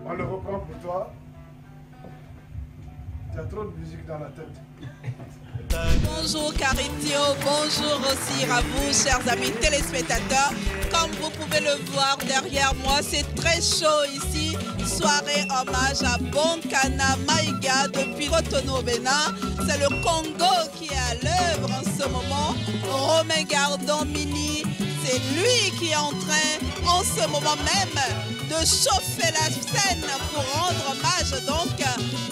[SPEAKER 8] On le reprend pour toi. Tu as trop de musique dans la tête.
[SPEAKER 11] Bonjour Caritio, bonjour aussi à vous chers amis téléspectateurs. Comme vous pouvez le voir derrière moi, c'est très chaud ici. Soirée hommage à Bonkana Maïga depuis Cotonou au Bénin. C'est le Congo qui est à l'œuvre en ce moment. Romain Gardon Mini, c'est lui qui est en train en ce moment même de chauffer la scène pour rendre hommage donc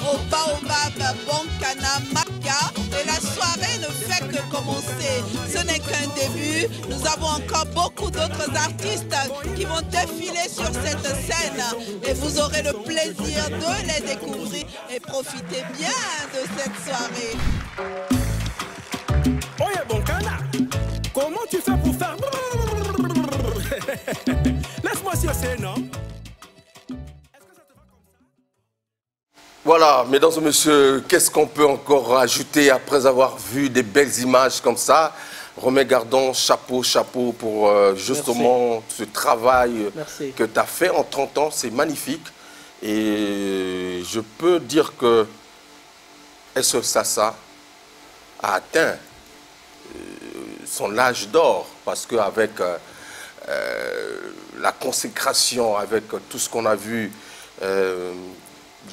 [SPEAKER 11] au Baobab Bonkana Maka. Et la soirée ne fait que commencer. Ce n'est qu'un début. Nous avons encore beaucoup d'autres artistes qui vont défiler sur cette scène. Et vous aurez le plaisir de les découvrir. Et profitez bien de cette soirée.
[SPEAKER 7] Oye Bonkana, comment tu fais pour faire... Laisse-moi chercher, non?
[SPEAKER 1] Voilà, mesdames et messieurs, qu'est-ce qu'on peut encore ajouter après avoir vu des belles images comme ça? Romain Gardon, chapeau pour justement ce travail que tu as fait en 30 ans, c'est magnifique. Et je peux dire que SOS Salsa a atteint son âge d'or, parce qu'avec la consécration, avec tout ce qu'on a vu,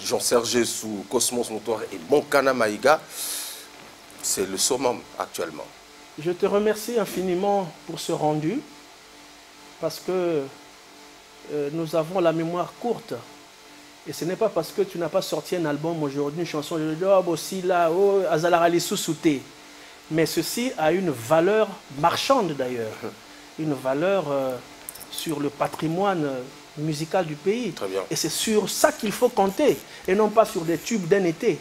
[SPEAKER 1] Jean-Serge sous Cosmos Motor et Bonkana Maïga, c'est le summum actuellement.
[SPEAKER 2] Je te remercie infiniment pour ce rendu, parce que nous avons la mémoire courte. Et ce n'est pas parce que tu n'as pas sorti un album aujourd'hui, une chanson, je dis, oh, aussi là, oh, Azalarali sous-souté. Mais ceci a une valeur marchande d'ailleurs, une valeur sur le patrimoine musical du pays.
[SPEAKER 1] Très bien.
[SPEAKER 2] Et c'est sur ça qu'il faut compter, et non pas sur des tubes d'un été.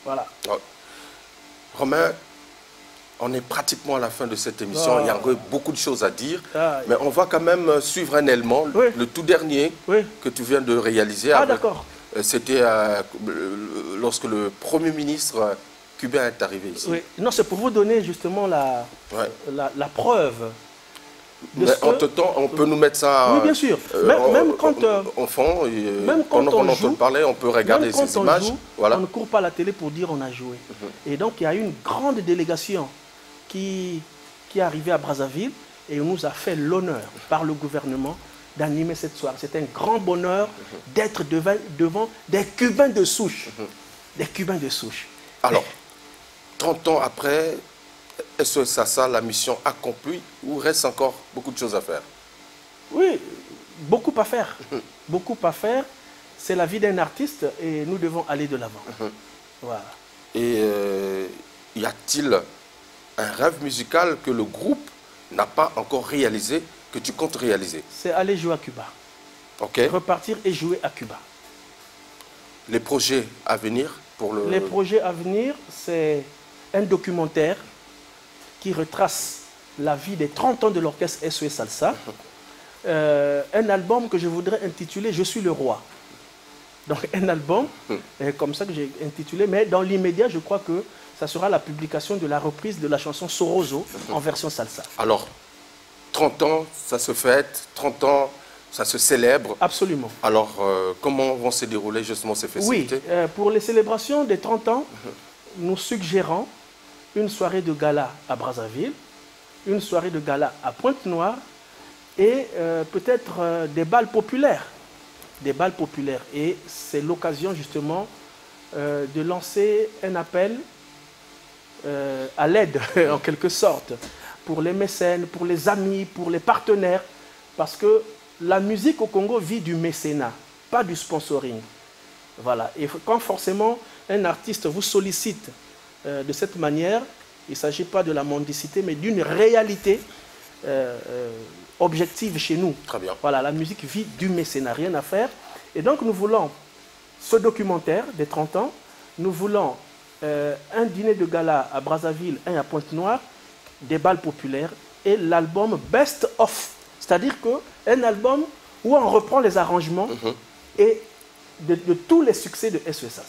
[SPEAKER 2] Voilà.
[SPEAKER 1] Romain, on est pratiquement à la fin de cette émission. Il y a encore beaucoup de choses à dire. Mais on va quand même suivre un élément, le tout dernier que tu viens de réaliser.
[SPEAKER 2] Ah, d'accord.
[SPEAKER 1] C'était lorsque le Premier ministre cubain est arrivé ici.
[SPEAKER 2] Oui. Non, c'est pour vous donner justement la preuve.
[SPEAKER 1] Mais entre-temps, on peut nous mettre ça...
[SPEAKER 2] Oui, bien sûr. Même quand...
[SPEAKER 1] enfant,
[SPEAKER 2] même quand
[SPEAKER 1] pendant qu'on entend parler, on peut regarder ces images.
[SPEAKER 2] On ne court pas à la télé pour dire on a joué. Et donc, il y a une grande délégation qui est arrivée à Brazzaville et on nous a fait l'honneur par le gouvernement d'animer cette soirée. C'est un grand bonheur d'être devant des Cubains de souche. Des Cubains de souche.
[SPEAKER 1] Alors, 30 ans après... SOS Salsa, la mission accomplie, ou reste encore beaucoup de choses à faire?
[SPEAKER 2] Oui, beaucoup à faire. Beaucoup à faire. C'est la vie d'un artiste et nous devons aller de l'avant. Voilà.
[SPEAKER 1] Et y a-t-il un rêve musical que le groupe n'a pas encore réalisé, que tu comptes réaliser?
[SPEAKER 2] C'est aller jouer à Cuba.
[SPEAKER 1] Ok.
[SPEAKER 2] Repartir et jouer à Cuba.
[SPEAKER 1] Les projets à venir pour le...
[SPEAKER 2] Les projets à venir, c'est un documentaire qui retrace la vie des 30 ans de l'orchestre SOS Salsa. Un album que je voudrais intituler « Je suis le roi ». Donc un album comme ça que j'ai intitulé, mais dans l'immédiat, je crois que ça sera la publication de la reprise de la chanson Sorozo en version salsa.
[SPEAKER 1] Alors, 30 ans, ça se fête, 30 ans, ça se célèbre.
[SPEAKER 2] Absolument.
[SPEAKER 1] Alors, comment vont se dérouler justement ces festivités?
[SPEAKER 2] Oui, pour les célébrations des 30 ans, nous suggérons une soirée de gala à Brazzaville, une soirée de gala à Pointe-Noire et peut-être des bals populaires. Des bals populaires. Et c'est l'occasion justement de lancer un appel à l'aide, en quelque sorte, pour les mécènes, pour les amis, pour les partenaires, parce que la musique au Congo vit du mécénat, pas du sponsoring. Voilà. Et quand forcément un artiste vous sollicite de cette manière, il ne s'agit pas de la mendicité, mais d'une réalité objective chez nous.
[SPEAKER 1] Très bien.
[SPEAKER 2] Voilà, la musique vit du mécénat, rien à faire. Et donc nous voulons ce documentaire des 30 ans, nous voulons un dîner de gala à Brazzaville, un à Pointe-Noire, des bals populaires et l'album Best of. C'est-à-dire qu'un album où on reprend les arrangements et de tous les succès de SOS Salsa.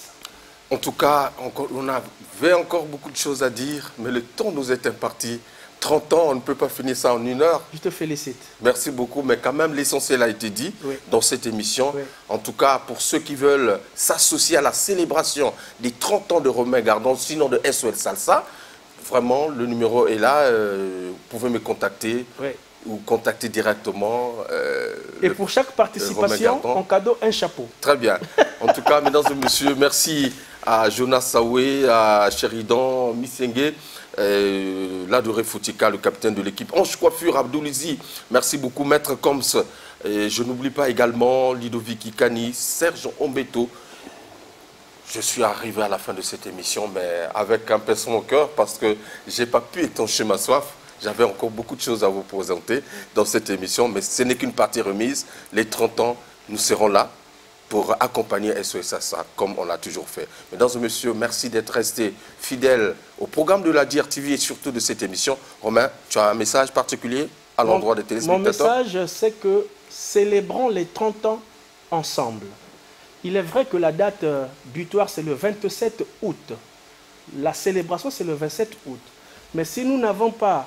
[SPEAKER 1] En tout cas, on avait encore beaucoup de choses à dire, mais le temps nous est imparti. 30 ans, on ne peut pas finir ça en 1 heure.
[SPEAKER 2] Je te félicite.
[SPEAKER 1] Merci beaucoup, mais quand même l'essentiel a été dit dans cette émission. En tout cas, pour ceux qui veulent s'associer à la célébration des 30 ans de Romain Gardon, sinon de SOS Salsa, vraiment, le numéro est là. Vous pouvez me contacter ou contacter directement.
[SPEAKER 2] Et pour chaque participation, en cadeau, un chapeau.
[SPEAKER 1] Très bien. En tout cas, mesdames et messieurs, merci à Jonas Saoué, à Sheridan Missengue, Ladoré Foutika, le capitaine de l'équipe. Ange Coiffure, Abdoulizi, merci beaucoup, Maître Coms. Et je n'oublie pas également Ludovic Ikani, Serge Ombeto, Je suis arrivé à la fin de cette émission, mais avec un pincement au cœur parce que je n'ai pas pu étancher ma soif. J'avais encore beaucoup de choses à vous présenter dans cette émission, mais ce n'est qu'une partie remise. Les 30 ans, nous serons là pour accompagner SOS Salsa, comme on l'a toujours fait. Mesdames et messieurs, merci d'être restés fidèles au programme de la DRTV et surtout de cette émission. Romain, tu as un message particulier à l'endroit des téléspectateurs?
[SPEAKER 2] Mon message, c'est que célébrons les 30 ans ensemble. Il est vrai que la date butoir, c'est le 27 août. La célébration, c'est le 27 août. Mais si nous n'avons pas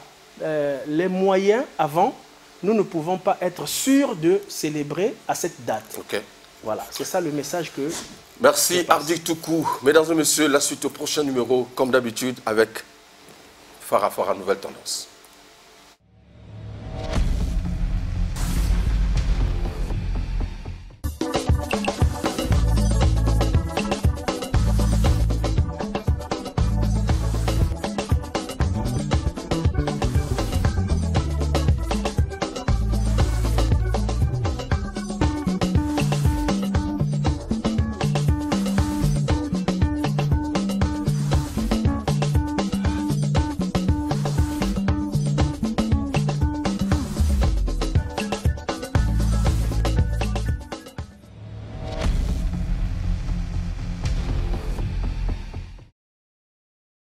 [SPEAKER 2] les moyens avant, nous ne pouvons pas être sûrs de célébrer à cette date.
[SPEAKER 1] Ok.
[SPEAKER 2] Voilà, c'est ça le message que...
[SPEAKER 1] Merci Hardy Toukou. Mesdames et messieurs, la suite au prochain numéro, comme d'habitude, avec Farah Farah Nouvelle Tendance.